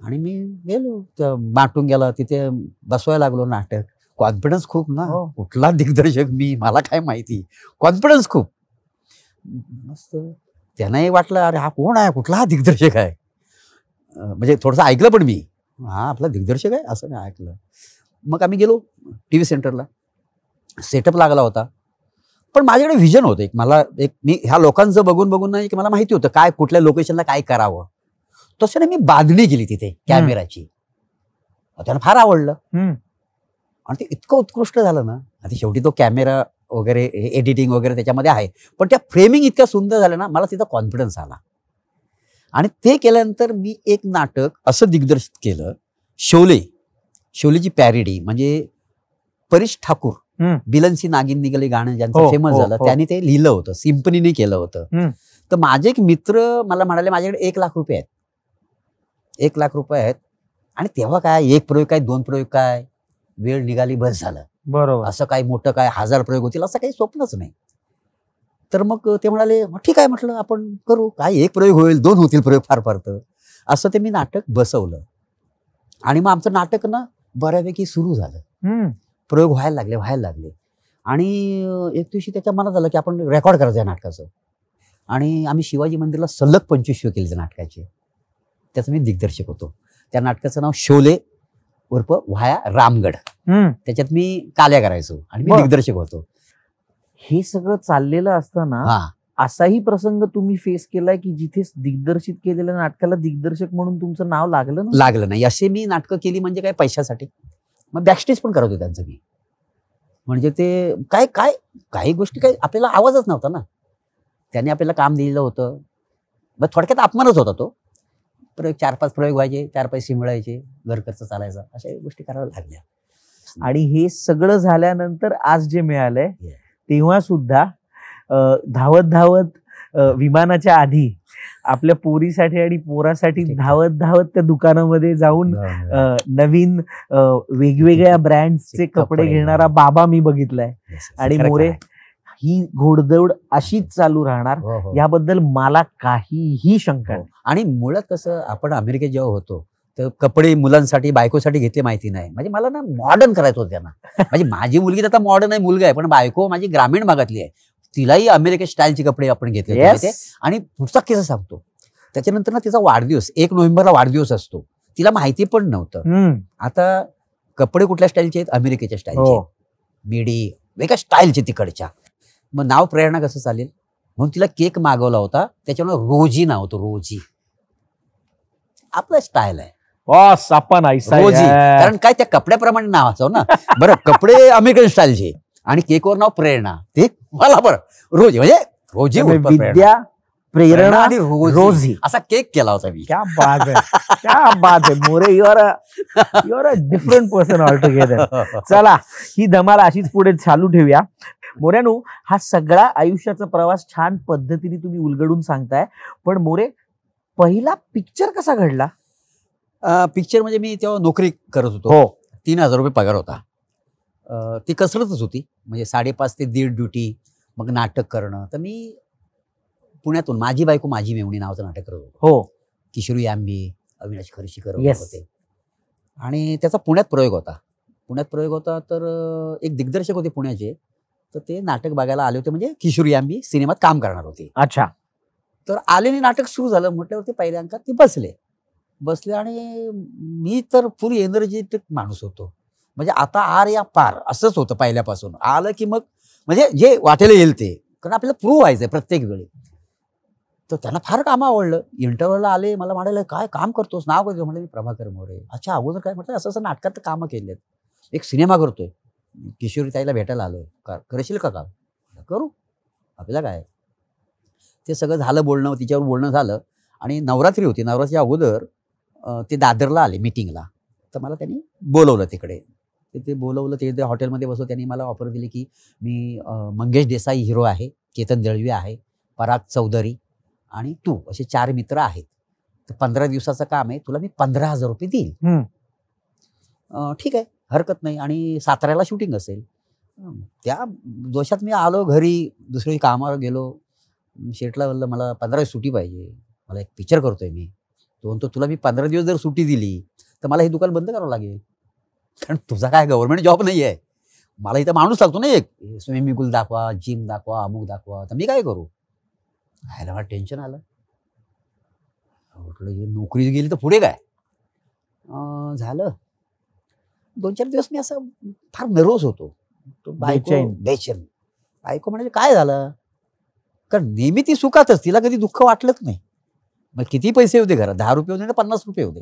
आणि मी गेलो, माटून गेला, तिथे बसवायला लागलो. नाटक कॉन्फिडन्स खूप ना, कुठला दिग्दर्शक मी, मला काय माहिती, कॉन्फिडन्स खूप मस्त. त्यांनाही वाटलं अरे हा कोण आहे, कुठला दिग्दर्शक आहे. म्हणजे थोडंसं ऐकलं पण मी, आपला दिग्दर्शक आहे असं नाही ऐकलं. मग आम्ही गेलो TV सेंटरला. सेटअप लागला होता, पण माझ्याकडे व्हिजन होतं मी ह्या लोकांचं बघून नाही की मला माहिती होतं काय कुठल्या लोकेशनला काय करावं. तसं मी बांधणी केली तिथे कॅमेराची. त्यांना फार आवडलं आणि ते इतकं उत्कृष्ट झालं ना. आता शेवटी तो कॅमेरा वगैरे एडिटिंग वगैरे त्याच्यामध्ये आहे, पण त्या फ्रेमिंग इतक्या सुंदर झाल्या ना, मला तिथं कॉन्फिडन्स आला. आणि ते केल्यानंतर मी एक नाटक असं दिग्दर्शित केलं, शोलेची पॅरेडी. म्हणजे परेश ठाकूर, बिलनसी नागिन निघाले गाणं ज्यांचं फेमस झालं, त्यांनी ते लिहिलं होतं, सिम्पनीने केलं होतं. तर माझे एक मित्र मला म्हणाले, माझ्याकडे 1 लाख रुपये आहेत. 1 लाख रुपये आहेत. आणि तेव्हा काय 1 प्रयोग काय 2 प्रयोग काय, वेळ निघाली बस झालं. बरोबर. असं काही मोठं काय 1000 प्रयोग होतील असं काही स्वप्नच नाही. तर मग ते म्हणाले ठीक आहे, म्हटलं आपण करू, काय 1 प्रयोग होईल 2 होतील प्रयोग फार तर. असं ते मी नाटक बसवलं. आणि मग आमचं नाटक ना बऱ्यापैकी सुरू झालं. प्रयोग व्हायला लागले. आणि एक दिवशी त्याच्या मनात आलं की आपण रेकॉर्ड करायचं या नाटकाचं. आणि आम्ही शिवाजी मंदिरला सलग 25 शो केले त्या नाटकाचे. त्याचं मी दिग्दर्शक होतो. त्या नाटकाचं नाव शोले उर्फ व्हाया रामगड. त्याच्यात मी काल्या करायचो आणि मी दिग्दर्शक होतो. हे सगळं चाललेलं असताना असाही प्रसंग तुम्ही फेस केलाय की जिथे दिग्दर्शित केलेल्या नाटकाला दिग्दर्शक म्हणून तुमचं नाव लागलं नाही. असे मी नाटकं केली म्हणजे काय पैशासाठी. मग बॅकस्टेज पण करत होते त्यांचं मी. म्हणजे ते काय काय काही गोष्टी काही आपल्याला आवाजच नव्हता ना. त्यांनी आपल्याला काम दिलेलं होतं. मग थोडक्यात अपमानच होता तो. 4-5 प्रयोग व्हायचे, 4 पैसे मिळायचे, घर खर्च चालायचा, अशा गोष्टी कराव्या लागल्या. आणि हे सगळं झाल्यानंतर आज जे मिळालंय तेव्हा सुद्धा धावत विमानाच्या आधी आपल्या पोरीसाठी आणि पोरासाठी धावत त्या दुकानामध्ये जाऊन नवीन वेगवेगळ्या ब्रँड्सचे कपडे घेणारा बाबा मी बघितलाय. आणि मोरे, ही घोडदौड अशीच चालू राहणार याबद्दल मला काहीही शंका नाही. आणि मुळात कसं, आपण अमेरिकेत जेव्हा होतो तर कपडे मुलांसाठी बायकोसाठी घेतले माहिती नाही. म्हणजे मला ना मॉडर्न करायचं होतं त्यांना. म्हणजे माझी मुलगी तर आता मॉडर्न आहे, मुलगा आहे, पण बायको माझी ग्रामीण भागातली आहे. तिलाही अमेरिकेत स्टाईलचे कपडे आपण घेतले होते. आणि पुढचा किस्सा सांगतो. त्याच्यानंतर ना तिचा वाढदिवस 1 नोव्हेंबरला वाढदिवस असतो. तिला माहिती पण नव्हतं. आता कपडे कुठल्या स्टाईलचे आहेत? अमेरिकेच्या स्टाईलचे, मिडी वेगळ्या स्टाईलचे तिकडच्या. मग नाव प्रेरणा कसं चालेल म्हणून तिला केक मागवला होता. त्याच्यामुळे रोजी नाव होतं. रोजी आपलं स्टाईल आहे. रोजी, कारण काय त्या कपड्याप्रमाणे नाव असं ना. बरं, कपडे अमेरिकन स्टाईलचे आणि केकवर नाव प्रेरणा. ते मला बरं रोजी म्हणजे रोजी विद्या प्रेरणा आणि रोजी असा केक केला होता मी. क्या बात आहे, क्या बात आहे More. You're a different person all together. चला, ही धमाल अशीच पुढे चालू ठेवूया. मोऱ्यानो, हा सगळा आयुष्याचा प्रवास छान पद्धतीने तुम्ही उलगडून सांगताय. पण मोरे, पहिला पिक्चर कसा घडला? पिक्चर म्हणजे मी तेव्हा नोकरी करत होतो. 3,000 रुपये पगार होता. ती कसरतच होती. म्हणजे 5:30 ते 1:30 ड्युटी, मग नाटक करणं. तर मी पुण्यातून माझी बायको माझी मेवणी नावाचं नाटक करत होतो. किशोरी यांबी, अविनाश खर्शीकर होते. आणि त्याचा पुण्यात प्रयोग होता. तर एक दिग्दर्शक होते पुण्याचे. तर ते नाटक बघायला आले होते. म्हणजे किशोरी यांबी सिनेमात काम करणार होते. अच्छा. तर आलेने नाटक सुरू झालं. म्हटल्यावरती पहिल्या अंकात ते बसले आणि मी तर फुल एनर्जेटिक माणूस होतो. म्हणजे आता आर या पार असंच होतं पहिल्यापासून. आलं की मग म्हणजे जे वाटेला येईल ते, कारण आपल्याला प्रूव्ह व्हायचंय प्रत्येक वेळी. तर त्यांना फार काम आवडलं. इंटरव्ह्यूला आले, मला म्हणाले काय काम करतोस, नाव करतो? म्हणजे मी प्रभाकर मोरे. अच्छा, अगोदर काय म्हटलं? असं नाटकात कामं केलेत, एक सिनेमा करतोय, किशोरी ताईला भेटायला आलोय, करशील का काम? करू, आपल्याला काय. ते सगळं झालं बोलणं, तिच्यावर बोलणं झालं. आणि नवरात्री होती. नवरात्रीच्या अगोदर ते दादरला आले मीटिंगला. तर मला त्यांनी बोलवलं तिकडे. ते बोलवलं, ते हॉटेलमध्ये बसवलं. त्यांनी मला ऑफर दिली की मी मंगेश देसाई हिरो आहे, केतन दळवी आहे, पराग चौधरी आणि तू, असे 4 मित्र आहेत. तर 15 दिवसाचं काम आहे, तुला मी 15,000 रुपये देईल. ठीक आहे, हरकत नाही. आणि साताऱ्याला शूटिंग असेल. त्या दोषात मी आलो घरी. दुसरी कामावर गेलो. शेटला म्हणलं मला 15 सुट्टी पाहिजे, मला एक पिक्चर करतोय मी. तो म्हणतो तुला मी 15 दिवस जर सुट्टी दिली तर मला हे दुकान बंद करावं लागेल, कारण तुझा काय गव्हर्नमेंट जॉब नाही आहे. मला इथं माणूस लागतो ना, एक स्विमिंग पूल दाखवा, जिम दाखवा, अमुक दाखवा. तर मी काय करू? ह्याला मला टेन्शन आलं. म्हटलं नोकरी गेली तर पुढे काय झालं. 2-4 दिवस मी असं फार नर्वस होतो. बेचैन. बायको म्हणाले काय झालं? कारण नेहमी ती सुखातच, तिला कधी दुःख वाटलंच नाही. मग किती पैसे होते घरात? 10 रुपये होते ना 50 रुपये होते.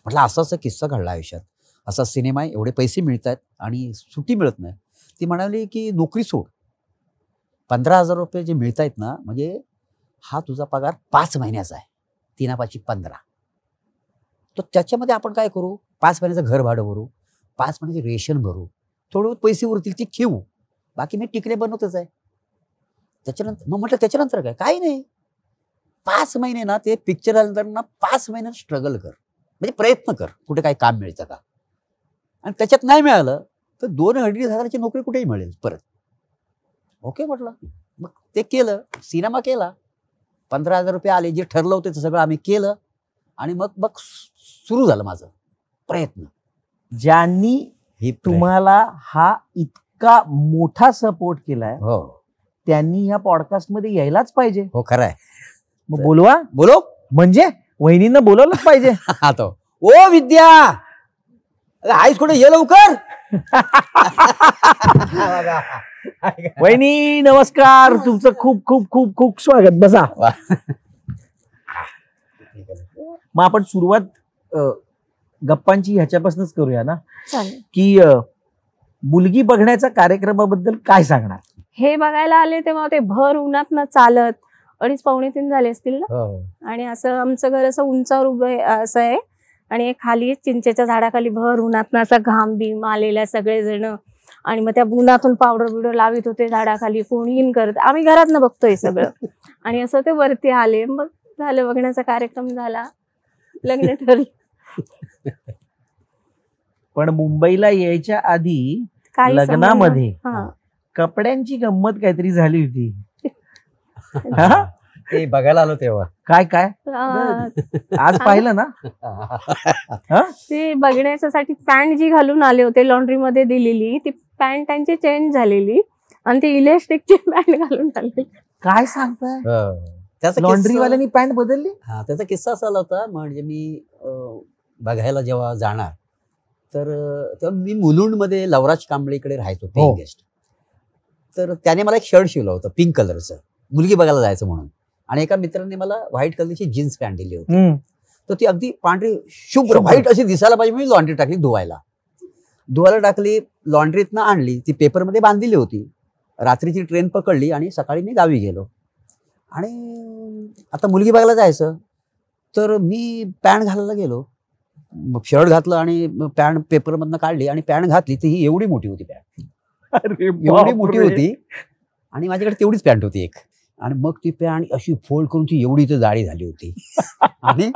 म्हटलं असा किस्सा घडला आयुष्यात. असा सिनेमा आहे, एवढे पैसे मिळतात आणि सुट्टी मिळत नाही. ती म्हणाली की नोकरी सोड, 15,000 रुपये जे मिळत आहेत ना, म्हणजे हा तुझा पगार 5 महिन्याचा आहे, 3-5 15. तर त्याच्यामध्ये आपण काय करू? 5 महिन्याचं घर भाडं भरू, 5 महिन्याचे रेशन भरू, थोडे पैसे उरतील ते ठेवू, बाकी मी टिकले बनवतच आहे. त्याच्यानंतर मग म्हटलं त्याच्यानंतर काय? काही नाही, 5 महिने ना ते पिक्चर आल्यानंतर ना 5 महिने स्ट्रगल कर, म्हणजे प्रयत्न कर, कुठे काही काम मिळतं का. आणि त्याच्यात नाही मिळालं तर 2-2.5 नोकरी कुठेही मिळेल परत. ओके म्हटलं. मग ते केलं, सिनेमा केला, 15,000 रुपये आले. जे ठरलं होतं ते सगळं आम्ही केलं. आणि मग सुरू झालं माझं प्रयत्न. ज्यांनी तुम्हाला हा इतका मोठा सपोर्ट केलाय, हो, त्यांनी या पॉडकास्ट मध्ये यायलाच पाहिजे. हो, खरं आहे. मग बोलवा, बोलो, म्हणजे वहिनींना बोलवलंच पाहिजे. आता ओ विद्या, आईस कुठे ये लवकर. वहिनी नमस्कार, तुमचं खूप खूप खूप खूप स्वागत, बसा. मग आपण सुरुवात गप्पांची ह्याच्यापासूनच करूया ना, की मुलगी बघण्याच्या कार्यक्रमाबद्दल काय सांगणार? हे बघायला आले तेव्हा ते भर उन्हात न चालत 2:30-3 झाले असतील ना, आणि असं आमचं घर असं उंचावर उभं असं आहे आणि खाली चिंचेच्या झाडाखाली भर उन्हात असं घाम बिम आलेल्या सगळेजण, आणि मग त्या उन्हातून पावडर बिवडर लावित होते झाडाखाली, कोणी इन करत, आम्ही घरात न बघतोय सगळं. आणि असं ते वरती आले, मग झालं बघण्याचा कार्यक्रम झाला, लग्न ठरलं. पण मुंबईला यायच्या आधी लग्नामध्ये कपड्यांची गंमत काहीतरी झाली होती. ते बघायला आलो तेव्हा. काय काय आज पाहिलं ना? ते बघण्यासाठी पॅन्ट जी घालून आले होते लॉन्ड्री मध्ये दिलेली, ती पॅन्ट त्यांची चेंज झालेली आणि ती इलेस्टिकची पॅन्ट घालून आले. काय सांगताय? लॉन्ड्रीवाल्यांनी पॅन्ट बदलली? हा, त्याचा किस्सा असा होता. म्हणजे मी बघायला जेव्हा जाणार तर तेव्हा मी मुलुंडमध्ये लवराज कांबळेकडे राहायचो पेइंग गेस्ट. तर त्याने मला एक शर्ट शिवलं होतं पिंक कलरचं, मुलगी बघायला जायचं म्हणून. आणि एका मित्राने मला व्हाईट कलरची जीन्स पॅन्ट दिली होती. तर ती अगदी पांढरी शुभ्र व्हाईट अशी दिसायला पाहिजे. मी लॉन्ड्री टाकली, धुवायला टाकली, लॉन्ड्रीतनं आणली, ती पेपरमध्ये बांधलेली होती. रात्रीची ट्रेन पकडली आणि सकाळी मी गावी गेलो. आणि आता मुलगी बघायला जायचं, तर मी पॅन्ट घालायला गेलो. मग शर्ट घातलं आणि पॅन्ट पेपरमधनं काढली आणि पॅन्ट घातली, ती ही एवढी मोठी होती पॅन्ट, एवढी मोठी होती. आणि माझ्याकडे तेवढीच पॅन्ट होती एक. आणि मग ती पॅन्ट अशी फोल्ड करून ती एवढी तर जाडी झाली होती. आणि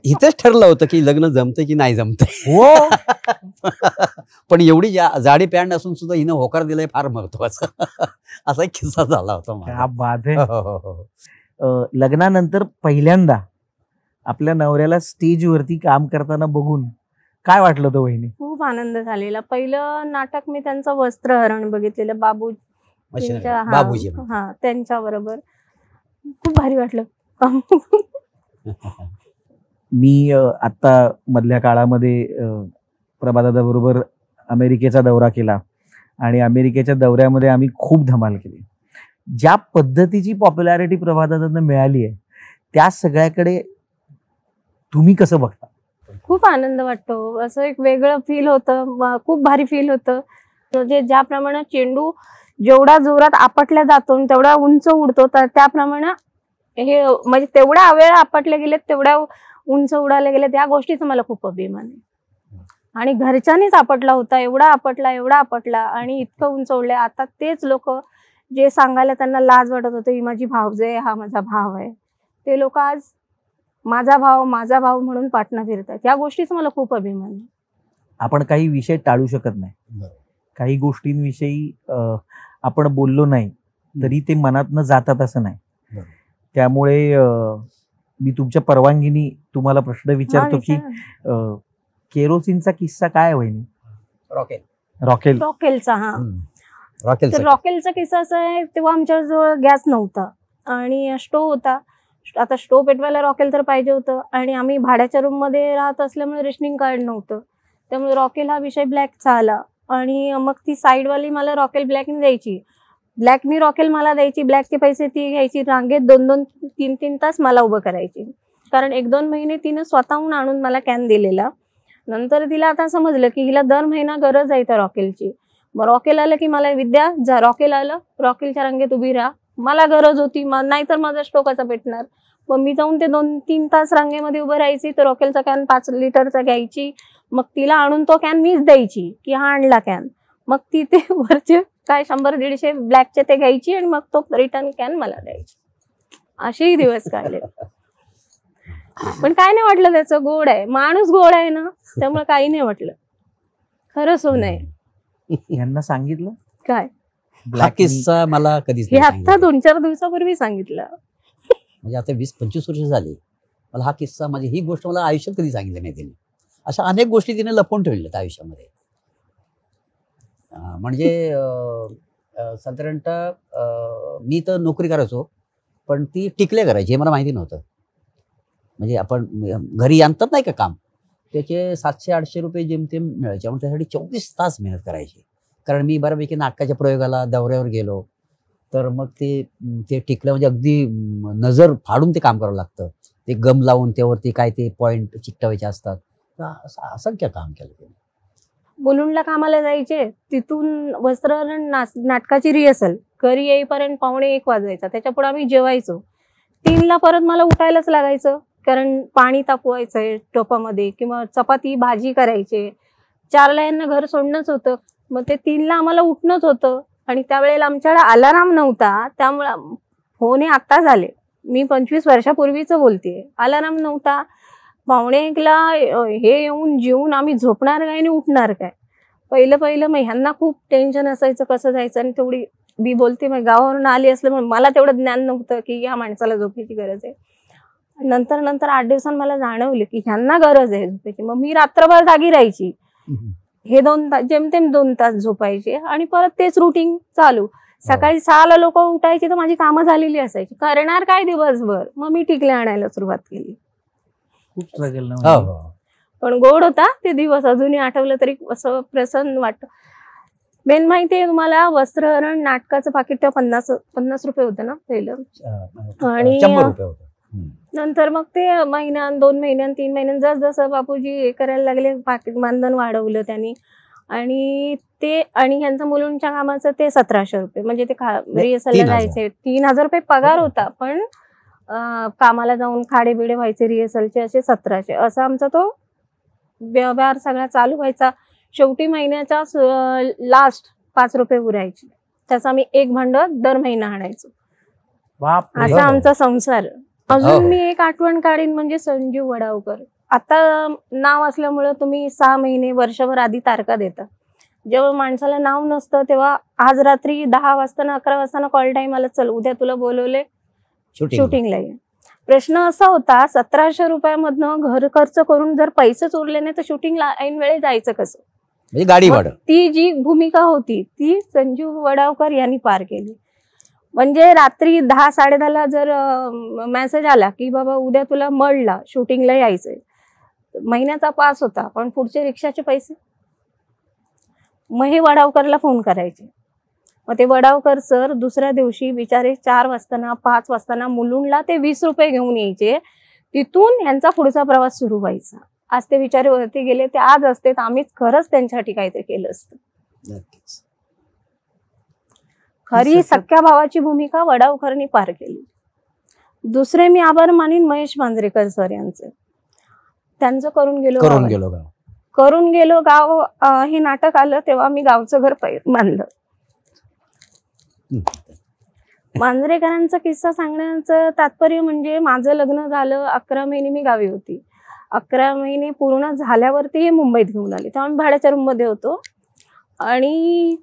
इथंच ठरलं होतं की लग्न जमतंय की नाही जमतंय. हो, पण एवढी जाडी पॅन्ट असून सुद्धा हिनं होकार दिलाय, फार महत्वाचं. असा एक किस्सा झाला होता. लग्नानंतर पहिल्यांदा आपल्या नवऱ्याला स्टेजवरती काम करताना बघून काय वाटलं होतं वहिनी? खूप आनंद झालेला. पहिलं नाटक मी त्यांचं वस्त्रहरण बघितलेलं, बाबूजी, हा, त्यांच्या बरोबर खूप भारी वाटलं. मी आता मधल्या काळामध्ये प्रभादादा बरोबर अमेरिकेचा दौरा केला आणि अमेरिकेच्या दौऱ्यामध्ये आम्ही खूप धमाल केली. ज्या पद्धतीची पॉप्युलॅरिटी प्रभादादांना मिळाली आहे त्या सगळ्याकडे तुम्ही कसं बघता? खूप आनंद वाटतो. असं एक वेगळं फील होतं, खूप भारी फील होतं. म्हणजे ज्याप्रमाणे चेंडू जेवढा जोरात आपटला जातो तेवढा उंच उडतो, तर त्याप्रमाणे हे म्हणजे तेवढ्या वेळ आपटले गेले, तेवढ्या उंच उडाले गेले, त्या गोष्टीचा मला खूप अभिमान आहे. आणि घरच्यांनीच आपटला होता, एवढा आपटला आणि इतकं उंच उडले. आता तेच लोक जे सांगायला त्यांना लाज वाटत होते, ही माझी भावजे आहे, हा माझा भाव आहे, ते लोक आज माझा भाव म्हणून पाठणं फिरतात. या गोष्टीचा मला खूप अभिमान आहे. आपण काही विषय टाळू शकत नाही. काही गोष्टींविषयी आपण बोललो नाही तरी ते मनातनं जातात असं नाही. त्यामुळे मी तुमच्या परवानगीने तुम्हाला प्रश्न विचारतो की केरोसिनचा किस्सा काय वहिनी? रॉकेलचा. हा, रॉकेलचा किस्सा असा आहे, तेव्हा आमच्याजवळ गॅस नव्हता आणि स्टोव्ह होता. आता स्टोव्ह पेटवायला रॉकेल तर पाहिजे होतं आणि आम्ही भाड्याच्या रूम मध्ये राहत असल्यामुळे रेशनिंग कार्ड नव्हतं, त्यामुळे रॉकेल हा विषय ब्लॅकचा आला. आणि मग ती साईडवाली मला रॉकेल ब्लॅकने द्यायची, ब्लॅकनी रॉकेल मला द्यायची, ब्लॅकचे पैसे ती घ्यायची. रांगेत 2-3 तास मला उभं करायची, कारण 1-2 महिने तिनं स्वतःहून आणून मला कॅन दिलेला. नंतर तिला आता समजलं की हिला दर महिना गरज आहे त्या रॉकेलची. मग रॉकेल आलं की मला विद्या जा, रॉकेल आलं, रॉकेलच्या रांगेत उभी राहा, मला गरज होती, नाहीतर माझा स्टोव कसा पेटणार. मग मी जाऊन ते 2-3 तास रांगेमध्ये उभं राहायची. तर रॉकेलचा कॅन 5 लिटरचा घ्यायची, मग तिला आणून तो कॅन मीच द्यायची की हा आणला कॅन. मग ती ते वरचे काय 100-150 ब्लॅकचे ते घ्यायची आणि मग तो रिटर्न कॅन मला द्यायची. असेही दिवस काढले, पण काय नाही वाटलं. त्याचं गोड आहे, माणूस गोड आहे ना, त्यामुळे काही नाही वाटलं. खरं सोन आहे. यांना सांगितलं काय हा किस्सा? मला कधीच हे आता 2-4 दिवसापूर्वी सांगितलं. म्हणजे आता 20-25 वर्ष झाली मला हा किस्सा, म्हणजे ही गोष्ट मला आयुष्यात कधी सांगितली नाही तिने. अशा अनेक गोष्टी तिने लपवून ठेवलेल्या आयुष्यामध्ये. म्हणजे साधारणतः मी तर नोकरी करायचो, पण ती टिकले करायची हे मला माहिती नव्हतं. म्हणजे आपण घरी आणतात नाही का काम, त्याचे 700-800 रुपये जेमतेम मिळायचे, म्हणून त्यासाठी 24 तास मेहनत करायची. कारण मी बऱ्यापैकी नाटकाच्या प्रयोगाला दौऱ्यावर गेलो तर मग ते टिकलं म्हणजे अगदी नजर फाडून ते काम करावं लागतं. ते गम लावून त्यावरती काय ते पॉइंट चिकटवायचे असतात. असंख्य काम केलं त्यांनी. मुलुंडला कामाला जायचे, तिथून वस्त्रहरण नाटकाची रिहर्सल, घरी येईपर्यंत 1:45 वाजायचा. त्याच्या पुढे आम्ही जेवायचो. 3ला परत मला उठायलाच लागायचं, कारण पाणी तापवायचंय टोपामध्ये किंवा चपाती भाजी करायचे. 4ला यांना घर सोडणंच होतं, मग ते 3ला आम्हाला उठणंच होतं. आणि त्यावेळेला आमच्याकडे अलाराम नव्हता, त्यामुळे फोन हे आत्ता झाले, मी 25 वर्षापूर्वीच बोलतेय. अलाराम नव्हता. 1:45ला हे येऊन जेवून आम्ही झोपणार काय आणि उठणार काय. पहिलं मग ह्यांना खूप टेन्शन असायचं कसं जायचं. आणि तेवढी मी बोलते मग गावावरून आली असल्यामुळे मला तेवढं ज्ञान नव्हतं की या माणसाला झोपेची गरज आहे. नंतर 8 दिवसांनी मला जाणवलं की ह्यांना गरज आहे झोपेची. मग मी रात्रभर जागी राहायची. हे 2 तास जेमतेम 2 तास झोपायचे आणि परत तेच रुटीन चालू. सकाळी 6ला लोक उठायची तर माझी कामं झालेली असायची. करणार काय दिवसभर. मग मी टिकले आणायला सुरुवात केली. खूप स्ट्रगल ना. पण गोड होता ते दिवस. अजूनही आठवलं तरी असं प्रसन्न वाटतं. मेन माहितीये तुम्हाला, वस्त्रहरण नाटकाचं पाकिट तेव्हा 50 रुपये होतं ना पहिलं. आणि नंतर मग ते महिन्यान 2 महिन्यान 3 महिन्यान जसं बापूजी हे करायला लागले, पाकिट मानधन वाढवलं त्यांनी. आणि ह्यांचं मुलुंडच्या कामाचं ते 1700 रुपये, म्हणजे ते रिहर्सलला जायचे. 3000 रुपये पगार होता, पण कामाला जाऊन खाडे बिडे व्हायचे रिहर्सलचे, असे 1700. असा आमचा तो व्यवहार सगळा चालू व्हायचा. शेवटी महिन्याच्या लास्ट 5 रुपये उरायचे, त्याचा आम्ही 1 भांड दर महिना आणायचो. असा आमचा संसार. अजून मी एक आठवण काढीन, म्हणजे संजीव वडावकर. आता नाव असल्यामुळे तुम्ही 6 महिने वर्षभर आधी तारखा देता. जेव्हा माणसाला नाव नसतं तेव्हा आज रात्री 10 वाजता 11 वाजता कॉल टाइम आला, चल उद्या तुला बोलवले शूटिंगला ये. प्रश्न असा होता, 1700 रुपयामधनं घर खर्च करून जर पैसेच उरले नाही तर शूटिंगला ऐन वेळे जायचं कसं. गाडी भाडं. ती जी भूमिका होती ती संजीव वडावकर यांनी पार केली. म्हणजे रात्री 10-10:30ला जर मेसेज आला की बाबा उद्या तुला मळला शूटिंगला यायचंय, महिन्याचा पास होता पण पुढचे रिक्षाचे पैसे. मग हे वडावकरला फोन करायचे. मग ते वडावकर सर दुसऱ्या दिवशी बिचारे 4 वाजता 5 वाजता मुलुंडला ते 20 रुपये घेऊन यायचे. तिथून यांचा पुढचा प्रवास सुरू व्हायचा. आज ते बिचारे वरती गेले, ते आज असते तर आम्हीच खरंच त्यांच्यासाठी काहीतरी केलं असतं. खरी सख्या भावाची भूमिका वडावकरनी पार केली. दुसरे मी आभार मानीन महेश मांजरेकर सर यांचे. त्यांचं करून गेलो गाव हे नाटक आलं तेव्हा मी गावचं घर बांधलं. मांजरेकरांचा किस्सा सांगण्याचं तात्पर्य म्हणजे, माझं लग्न झालं 11 महिने मी गावी होती. 11 महिने पूर्ण झाल्यावरती हे मुंबईत घेऊन आले. तेव्हा आम्ही भाड्याच्या रूम मध्ये होतो. आणि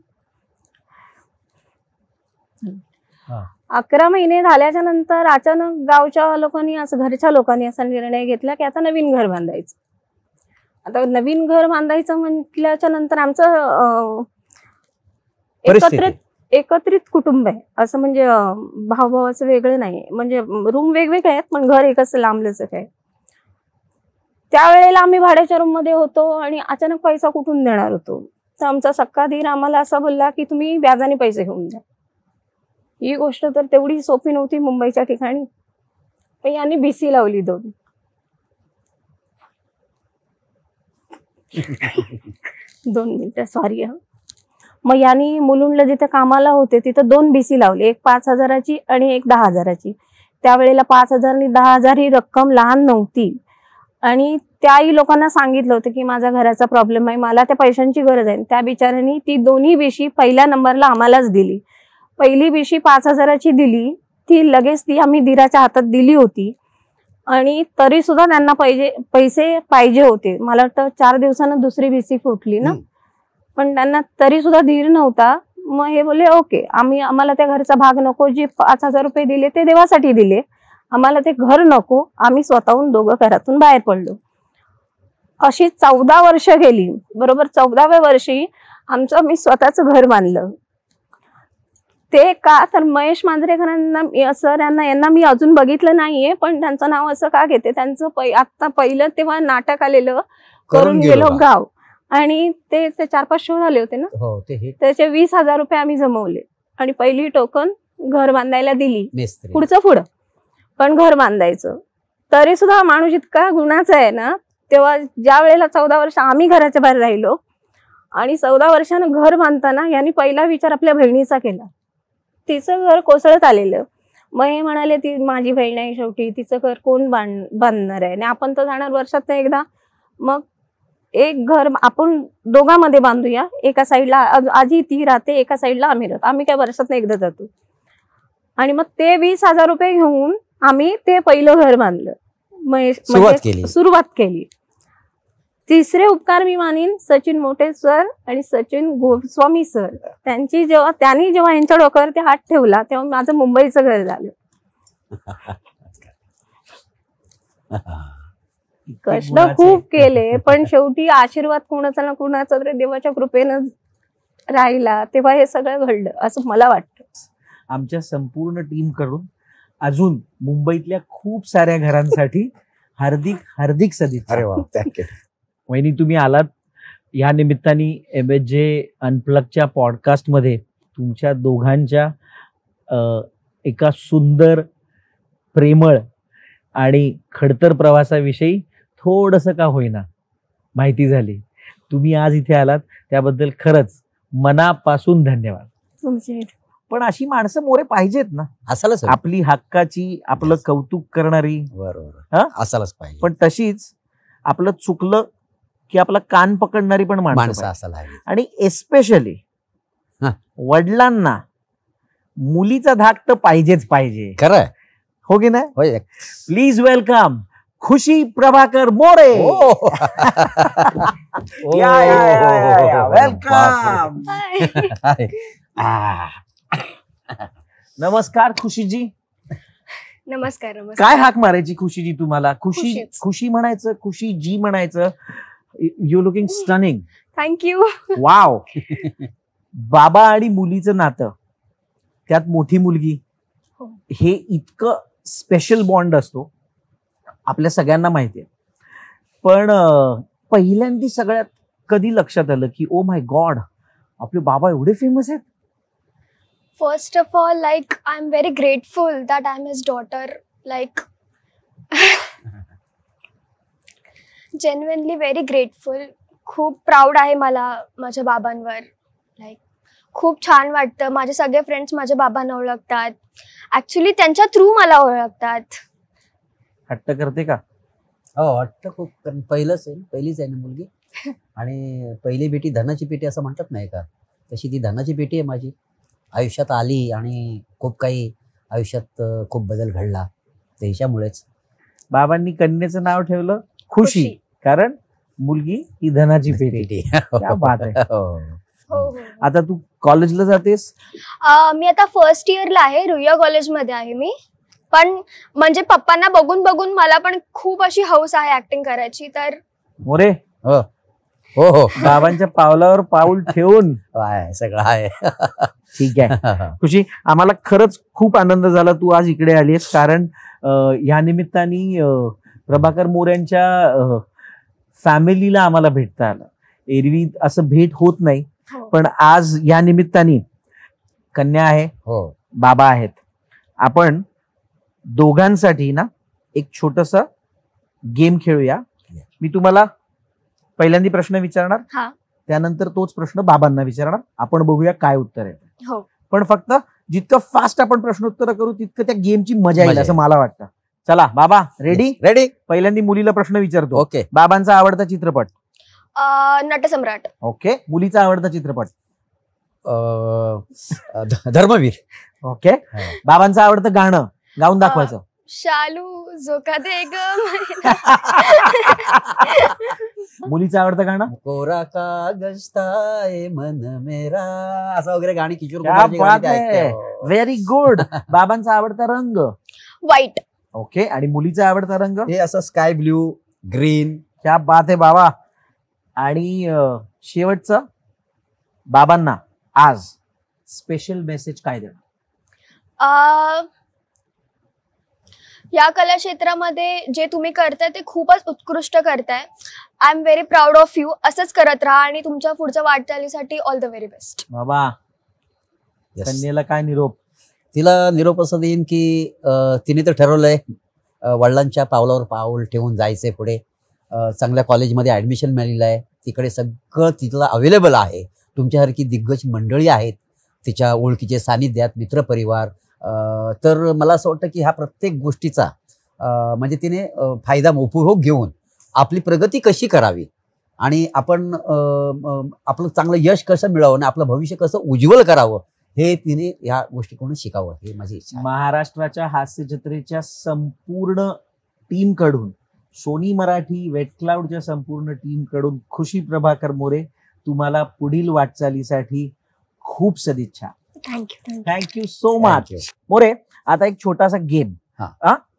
11 महिने झाल्याच्या नंतर अचानक गावच्या लोकांनी घरच्या लोकांनी असा निर्णय घेतला की आता नवीन घर बांधायचं. आता नवीन घर बांधायचं म्हटल्याच्या नंतर आमचं एकत्रित कुटुंब आहे. असं म्हणजे भाऊभावाचं वेगळं नाही, म्हणजे रूम वेगवेगळे आहेत पण घर एकच लांबलंच आहे. त्यावेळेला आम्ही भाड्याच्या रूम मध्ये होतो आणि अचानक पैसा कुठून देणार होतो. तर आमचा सक्का धीर आम्हाला असा बोलला की तुम्ही व्याजाने पैसे घेऊन द्या. ही गोष्ट तर तेवढी सोपी नव्हती मुंबईच्या ठिकाणी. पण यांनी BC लावली 2. मिनिटं सॉरी. मग यांनी मुलुंडला जिथे कामाला होते तिथं 2 BC लावले, एक 5000ची आणि एक 10,000ची. त्यावेळेला 5000 आणि 10,000 ही रक्कम लहान नव्हती. आणि त्याही लोकांना सांगितलं होतं की माझा घराचा प्रॉब्लेम आहे, मला त्या पैशांची गरज आहे. त्या बिचाऱ्यांनी ती दोन्ही BC पहिल्या नंबरला आम्हालाच दिली. पहिली BC 5000ची दिली, ती लगेच ती आम्ही धीराच्या हातात दिली होती. आणि तरी सुद्धा त्यांना पैसे पाहिजे होते. मला वाटतं 4 दिवसानं दुसरी BC फुटली ना, पण त्यांना तरी सुद्धा धीर नव्हता. मग हे बोलले ओके, आम्हाला त्या घरचा भाग नको, जे 5000 रुपये दिले ते देवासाठी दिले, आम्हाला ते घर नको. आम्ही स्वतःहून दोघं घरातून बाहेर पडलो. अशी 14 वर्ष गेली. बरोबर 14व्या वर्षी मी स्वतःचं घर बांधलं. ते का तर महेश मांजरेकरांना सर यांना मी अजून बघितलं नाहीये, पण त्यांचं नाव असं का घेते, त्यांचं आता पहिलं तेव्हा नाटक आलेलं करून गेलो गाव. आणि ते 4-5 शो झाले होते ना, हो ते हिट त्याचे 20,000 रुपये आम्ही जमवले आणि पहिली टोकन घर बांधायला दिली. मेस्त्री. पुढं पण घर बांधायचं. तरी सुद्धा माणूस इतका गुणाचा आहे ना. तेव्हा ज्या वेळेला 14 वर्ष आम्ही घराच्या बाहेर राहिलो आणि 14 वर्षानं घर बांधताना यांनी पहिला विचार आपल्या बहिणीचा केला. तिचं घर कोसळत आलेलं. मग हे म्हणाले ती माझी बहीण आहे, शेवटी तिचं घर कोण बांधणार आहे आणि आपण तर जाणार वर्षात एकदा. मग एक घर आपण दोघांमध्ये बांधूया. एका साईडला आजी ती राहते, एका साईडला आम्ही राहतो. आम्ही काय वर्षात एकदा जातो. आणि मग ते 20,000 रुपये घेऊन आम्ही ते पहिलं घर बांधलं. सुरुवात केली. तिसरे उपकार मी मानीन सचिन मोठे सर आणि सचिन गोस्वामी सर. त्यांनी जेव्हा यांच्या डोक्यावर हात ठेवला तेव्हा माझं मुंबईचं घर झालं. कष्ट खूप केले पण शेवटी आशीर्वाद कोणाचा ना कोणाचा तरी देवाच्या कृपेनं राहिला तेव्हा हे सगळं घडलं असं मला वाटतं. आमच्या संपूर्ण टीम कडून अजून मुंबईतल्या खूप साऱ्या घरांसाठी हार्दिक हार्दिक सदिच्छा. अरे वा, थँक्यू. वहिनी तुम्ही आलात या निमित्ताने MSJ अनप्लगच्या पॉडकास्ट मध्ये तुमच्या दोघांच्या एका सुंदर प्रेमळ आणि खडतर प्रवासाविषयी थोडंसं का होईना माहिती झाली. तुम्ही आज इथे आलात त्याबद्दल खरंच मनापासून धन्यवाद. तुमचे पण अशी माणसं मोरे पाहिजेत ना, असायलाच आपली हक्काची आपलं कौतुक करणारी. बरोबर, असायलाच पाहिजे. पण तशीच आपलं चुकलं की आपला कान पकडणारी पण माणसं असायला हवी. आणि एस्पेशली वडिलांना मुलीचा धाक तर पाहिजेच पाहिजे. खरं हो की नाही? होय. Please welcome Khushi Prabhakar More. Welcome. नमस्कार खुशीजी. नमस्कार. काय हाक मारायची खुशीजी तुम्हाला? खुशी म्हणायचं, खुशीजी म्हणायचं? You looking stunning. Thank you. Wow. बाबा आणि मुलीचं नातं, त्यात मोठी मुलगी, हे इतकं स्पेशल बॉन्ड असतो आपल्या सगळ्यांना माहिती आहे. पण पहिल्यांदा सगळ्यात कधी लक्षात आलं की ओ माय गॉड आपले बाबा एवढे फेमस आहेत? First of all, like, I'm very grateful that I'm his daughter. Like, genuinely very grateful. खूप प्राऊड आहे मला माझ्या बाबांवर. लाईक खूप छान वाटतं. माझे सगळे फ्रेंड्स माझ्या बाबांना ओळखतात. ऍक्च्युली त्यांच्या थ्रू मला ओळखतात. हट्ट करते का? हो, हट्ट खूप. पहिलीच आहे ना मुलगी. आणि पहिली बेटी धनाची पेटी असं म्हणतात नाही का, तशी ती धनाची पेटी आहे माझी. आयुष्यात आली आणि खूप काही आयुष्यात खूप बदल घडला त्याच्यामुळेच. बाबांनी कन्येचं नाव ठेवलं खुशी, कारण मुलगी ही धनाची पेटी. क्या बात आहे. आता तू कॉलेजला जातेस? मी आता फर्स्ट इयरला आहे. रुईया कॉलेजमध्ये आहे मी. पण म्हणजे पप्पांना बघून बघून मला पण खूप अशी हौस आहे ऍक्टिंग करायची. तर मोरे हो हो, बाबांच्या पावलावर पाऊल ठेवून सगळं आहे. ठीक आहे खुशी, आम्हाला खरंच खूप आनंद झाला तू आज इकडे आलीस. कारण या निमित्ताने प्रभाकर मोऱ्यांच्या फॅमिलीला आम्हाला भेटता आलं. एरवी असं भेट होत नाही, पण आज या निमित्ताने कन्या आहे, बाबा आहेत. आपण दोघांसाठी ना एक छोटस गेम खेळूया. मी तुम्हाला पहिल्यांदा प्रश्न विचारणार, त्यानंतर तोच प्रश्न बाबांना विचारणार. आपण बघूया काय उत्तर आहे. पण फक्त जितकं फास्ट आपण प्रश्नोत्तर करू तितकं त्या गेमची मजा येईल असं मला वाटतं. चला बाबा, रेडी? रेडी. पहिल्यांदा मुलीला प्रश्न विचारतो. ओके. बाबांचा आवडता चित्रपट? नटसम्राट. ओके. मुलीचा आवडता चित्रपट? धर्मवीर. ओके. बाबांचं आवडतं गाणं गाऊन दाखवायचं? शालू झोका दे ग. मुलीचं आवडतं गाणं? कोरा कागज था मन मेरा, असं वगैरे गाणी किशोर व्हेरी गुड. बाबांचा आवडता रंग? व्हाईट. ओके. आणि मुलीचा आवडता रंग? हे असं स्काय ब्ल्यू, ग्रीन. क्या बात आहे बाबा. आणि शेवटचं, बाबांना आज स्पेशल मेसेज काय देणार? या कला क्षेत्रामध्ये जे तुम्ही करताय ते खूपच उत्कृष्ट करताय. I am very proud of you. असंच करत राहा आणि तुमच्या पुढच्या वाटचालीसाठी ऑल द व्हेरी बेस्ट. बाबा कन्येला काय निरोप? तिला निरोप असं देईन की तिने तर ठरवलंय वडिलांच्या पावलावर पाऊल ठेवून जायचंय पुढे. चांगल्या कॉलेजमध्ये ऍडमिशन मिळालेलं आहे. तिकडे सगळं तिला अवेलेबल आहे. तुमच्यासारखी दिग्गज मंडळी आहेत तिच्या ओळखीचे, सानिध्यात, मित्रपरिवार. तर मला असं वाटतं की ह्या प्रत्येक गोष्टीचा म्हणजे तिने फायदा उपभोग घेऊन आपली प्रगती कशी करावी आणि आपण आपलं चांगलं यश कसं मिळावं आणि आपलं भविष्य कसं उज्ज्वल करावं हे तिने ह्या गोष्टीकडून शिकावं, हे माझी इच्छा आहे. महाराष्ट्राच्या हास्यजत्रेच्या संपूर्ण टीम कडून, सोनी मराठी, वेट क्लाउडच्या संपूर्ण टीम कडून खुशी प्रभाकर मोरे, तुम्हाला पुढील वाटचालीसाठी खूप सदिच्छा. Thank you. Thank you so much. More, आता एक छोटासा गेम,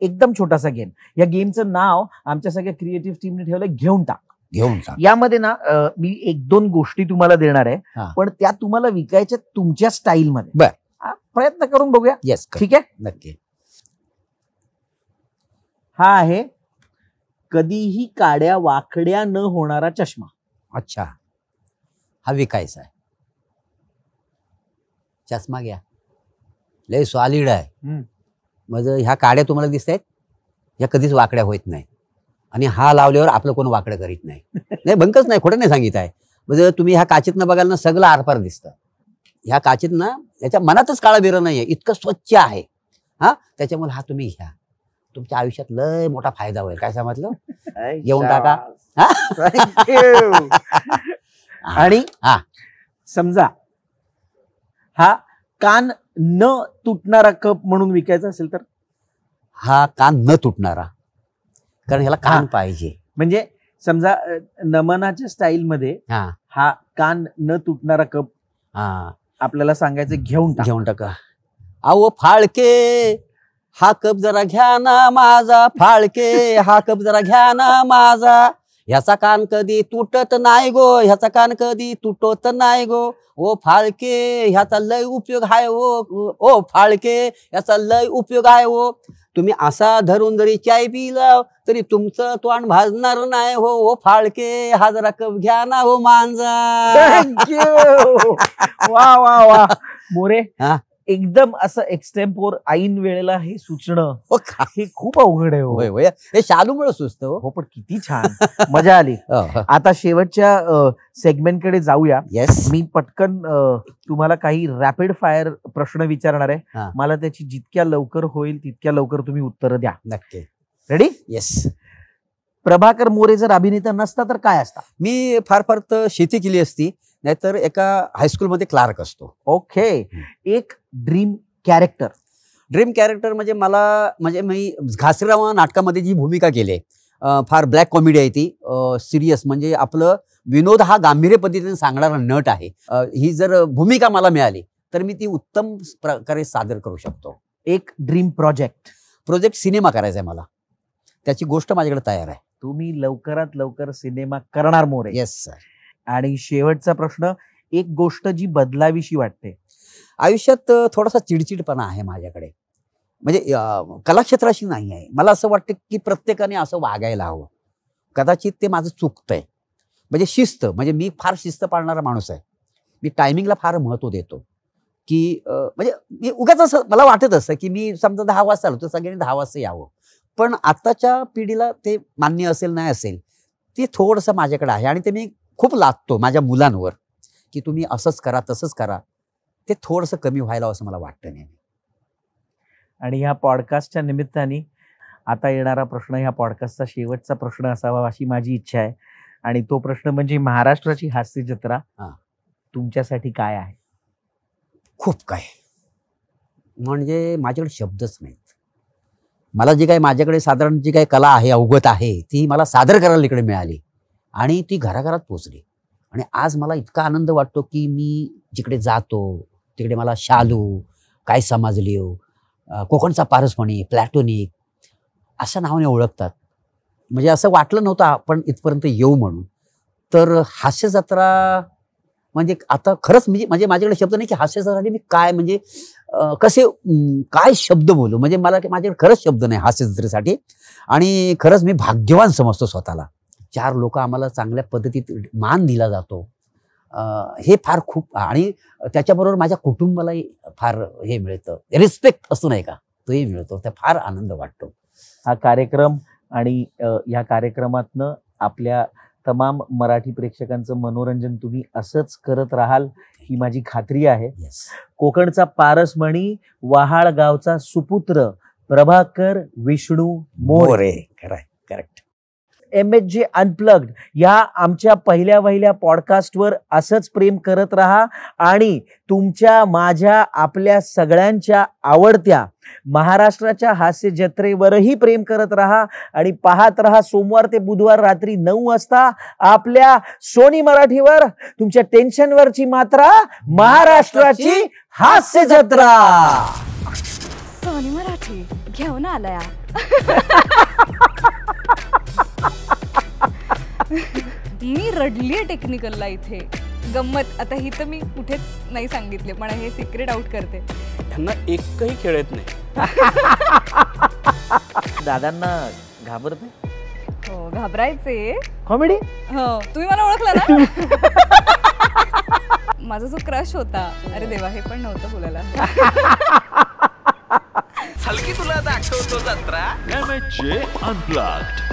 एकदम छोटासा गेम. या गेमचं नाव आमच्या सगळ्या क्रिएटिव्ह टीमने ठेवलं घेऊन टाक. यामध्ये ना मी 1-2 गोष्टी तुम्हाला देणार आहे, पण त्या तुम्हाला विकायच्या तुमच्या स्टाईल मध्ये. प्रयत्न करून बघूया. येस, ठीक आहे, नक्की. हा आहे कधीही काड्या वाकड्या न होणारा चष्मा. अच्छा, हा विकायचा आहे. चष्मा घ्या, लय सॉलिड आहे. म्हणजे ह्या काड्या तुम्हाला दिसत आहेत, ह्या कधीच वाकड्या होत नाही. आणि हा लावल्यावर आपलं कोण वाकडं करीत नाही. नाही, बंकच नाही, खोटं नाही सांगित आहे. म्हणजे तुम्ही ह्या काचेतनं बघाल ना, सगळं आरपार दिसतं. ह्या काचेतनं याच्या मनातच काळा बिरा नाहीये, इतकं स्वच्छ आहे. त्याच्यामुळे हा तुम्ही घ्या, तुमच्या आयुष्यात लय मोठा फायदा होईल. काय समजलं? येऊन टाका. आणि समजा हा कान न तुटणारा कप म्हणून विकायचा असेल तर? हा कान न तुटणारा, कारण ह्याला कान पाहिजे. म्हणजे समजा नमनाच्या स्टाईल मध्ये हा कान न तुटणारा कप आपल्याला सांगायचं घेऊन टाका. अहो फाळके, हा कप जरा घ्या ना माझा. फाळके, हा कप जरा घ्या ना माझा. ह्याचा कान कधी तुटत नाही गो, ह्याचा कान कधी तुटत नाही गो. ओ फाळके, ह्याचा लय उपयोग आहे. ओ फाळके, ह्याचा लय उपयोग आहे. हो, तुम्ही असा धरून जरी चाय पिला तरी तुमचं तोंड भाजणार नाही. हो ओ फाळके, हा जरा कप घ्या ना हो मांजा. थँक्यू. वा वा वा मोरे, एकदम असं एक्सटेम्पोर ऐन वेळेला हे सुचणं हे खूप अवघड आहे. हे शालूमुळे सुचतं. हो, पण किती छान, मजा आली. आता शेवटच्या सेगमेंटकडे जाऊया. येस, मी पटकन तुम्हाला काही रॅपिड फायर प्रश्न विचारणार आहे. मला त्याची जितक्या लवकर होईल तितक्या लवकर तुम्ही उत्तर द्या. नक्की. रेडी? येस. प्रभाकर मोरे जर अभिनेता नसता तर काय असता? मी फार तर शेती केली असती, नाहीतर एका हायस्कूलमध्ये क्लार्क असतो. ओके. एक ड्रीम कॅरेक्टर? ड्रीम कॅरेक्टर म्हणजे म्हणजे मी घासरावा नाटकामध्ये जी भूमिका केली, फार ब्लॅक कॉमेडी आहे ती. सिरियस म्हणजे आपलं विनोद हा गांभीर्य पद्धतीने सांगणारा नट आहे. ही जर भूमिका मला मिळाली तर मी ती उत्तम प्रकारे सादर करू शकतो. एक ड्रीम प्रोजेक्ट? सिनेमा करायचा आहे मला, त्याची गोष्ट माझ्याकडे तयार आहे. तुम्ही लवकरात लवकर सिनेमा करणार मोरे? Yes sir. आणि शेवटचा प्रश्न, एक गोष्ट जी बदलावीशी वाटते? आयुष्यात थोडासा चिडचिडपणा आहे माझ्याकडे, म्हणजे कलाक्षेत्राशी नाही आहे. मला असं वाटतं की प्रत्येकाने असं वागायला हवं. कदाचित ते माझं चुकतंय. म्हणजे शिस्त, म्हणजे मी फार शिस्त पाळणारा माणूस आहे. मी टायमिंगला फार महत्त्व देतो. की म्हणजे मी उगाच असं मला वाटत असतं की मी समजा 10 वाजता आलो तर सगळ्यांनी 10 वाजता यावं. पण आताच्या पिढीला ते मान्य असेल नाही असेल, ते थोडंसं माझ्याकडे आहे. आणि ते मी खूप लादतो माझ्या मुलांवर की तुम्ही असंच करा तसंच करा. ते थोडंसं कमी व्हायला असं मला वाटतं नाही. आणि ह्या पॉडकास्टच्या निमित्ताने आता येणारा प्रश्न ह्या पॉडकास्टचा शेवटचा प्रश्न असावा अशी माझी इच्छा आहे. आणि तो प्रश्न म्हणजे महाराष्ट्राची हास्य जत्रा तुमच्यासाठी काय आहे? खूप काय, म्हणजे माझ्याकडे शब्दच नाहीत. मला जी काही माझ्याकडे साधारण जी काही कला आहे, अवगत आहे, ती मला सादर करायला इकडे मिळाली आणि ती घराघरात पोचली. आणि आज मला इतका आनंद वाटतो की मी जिकडे जातो तिकडे मला शालू, काय समजली, कोकणचा पारसमणी, प्लॅटोनिक अशा नावाने ओळखतात. म्हणजे असं वाटलं नव्हतं आपण इथपर्यंत येऊ म्हणून. तर हास्य जत्रा म्हणजे आता खरंच म्हणजे माझ्याकडे शब्द नाही की हास्य जत्रा मी काय, म्हणजे कसे काय शब्द बोलू, म्हणजे मला माझ्याकडे खरंच शब्द नाही हास्य जत्रेसाठी. आणि खरंच मी भाग्यवान समजतो स्वतःला. 4 लोक आम्हाला चांगल्या पद्धतीत मान दिला जातो, हे फार खूप. आणि त्याच्याबरोबर माझ्या कुटुंबालाही फार हे मिळतं, रिस्पेक्ट असतो नाही का, तोही मिळतो. त्या फार आनंद वाटतो. हा कार्यक्रम आणि ह्या कार्यक्रमातनं आपल्या तमाम मराठी प्रेक्षकांचं मनोरंजन तुम्ही असंच करत राहाल ही माझी खात्री आहे. कोकणचा पारसमणी, वहाळ गावचा सुपुत्र Prabhakar Vishnu More. Correct. MHJ unplugged या आमच्या पहिल्या पॉडकास्टवर असंच प्रेम करत राहा आणि तुमच्या, माझ्या, आपल्या सगळ्यांच्या आवडत्या महाराष्ट्राच्या हास्य जत्रेवरही प्रेम करत राहा. आणि पाहत राहा सोमवार ते बुधवार रात्री 9 वाजता आपल्या सोनी मराठीवर तुमच्या टेन्शनवरची मात्रा, महाराष्ट्राची हास्य जत्रा. सोनी मराठी घेऊन आलाय. मी रडलीये टेक्निकलला इथे. गंमत आता ही तर मी कुठेच नाही सांगितले, पण हे सिक्रेट आउट करते. त्यांना एकही खेळ येत नाही. दादांना घाबरते? हो, घाबरायचे. कॉमेडी. हो, तुम्ही मला ओळखला ना. माझा जो क्रश होता, अरे देवा, हे पण नव्हतं बोलायला. हलकी तुला दाखवतो जत्रा. MHJ Unplugged.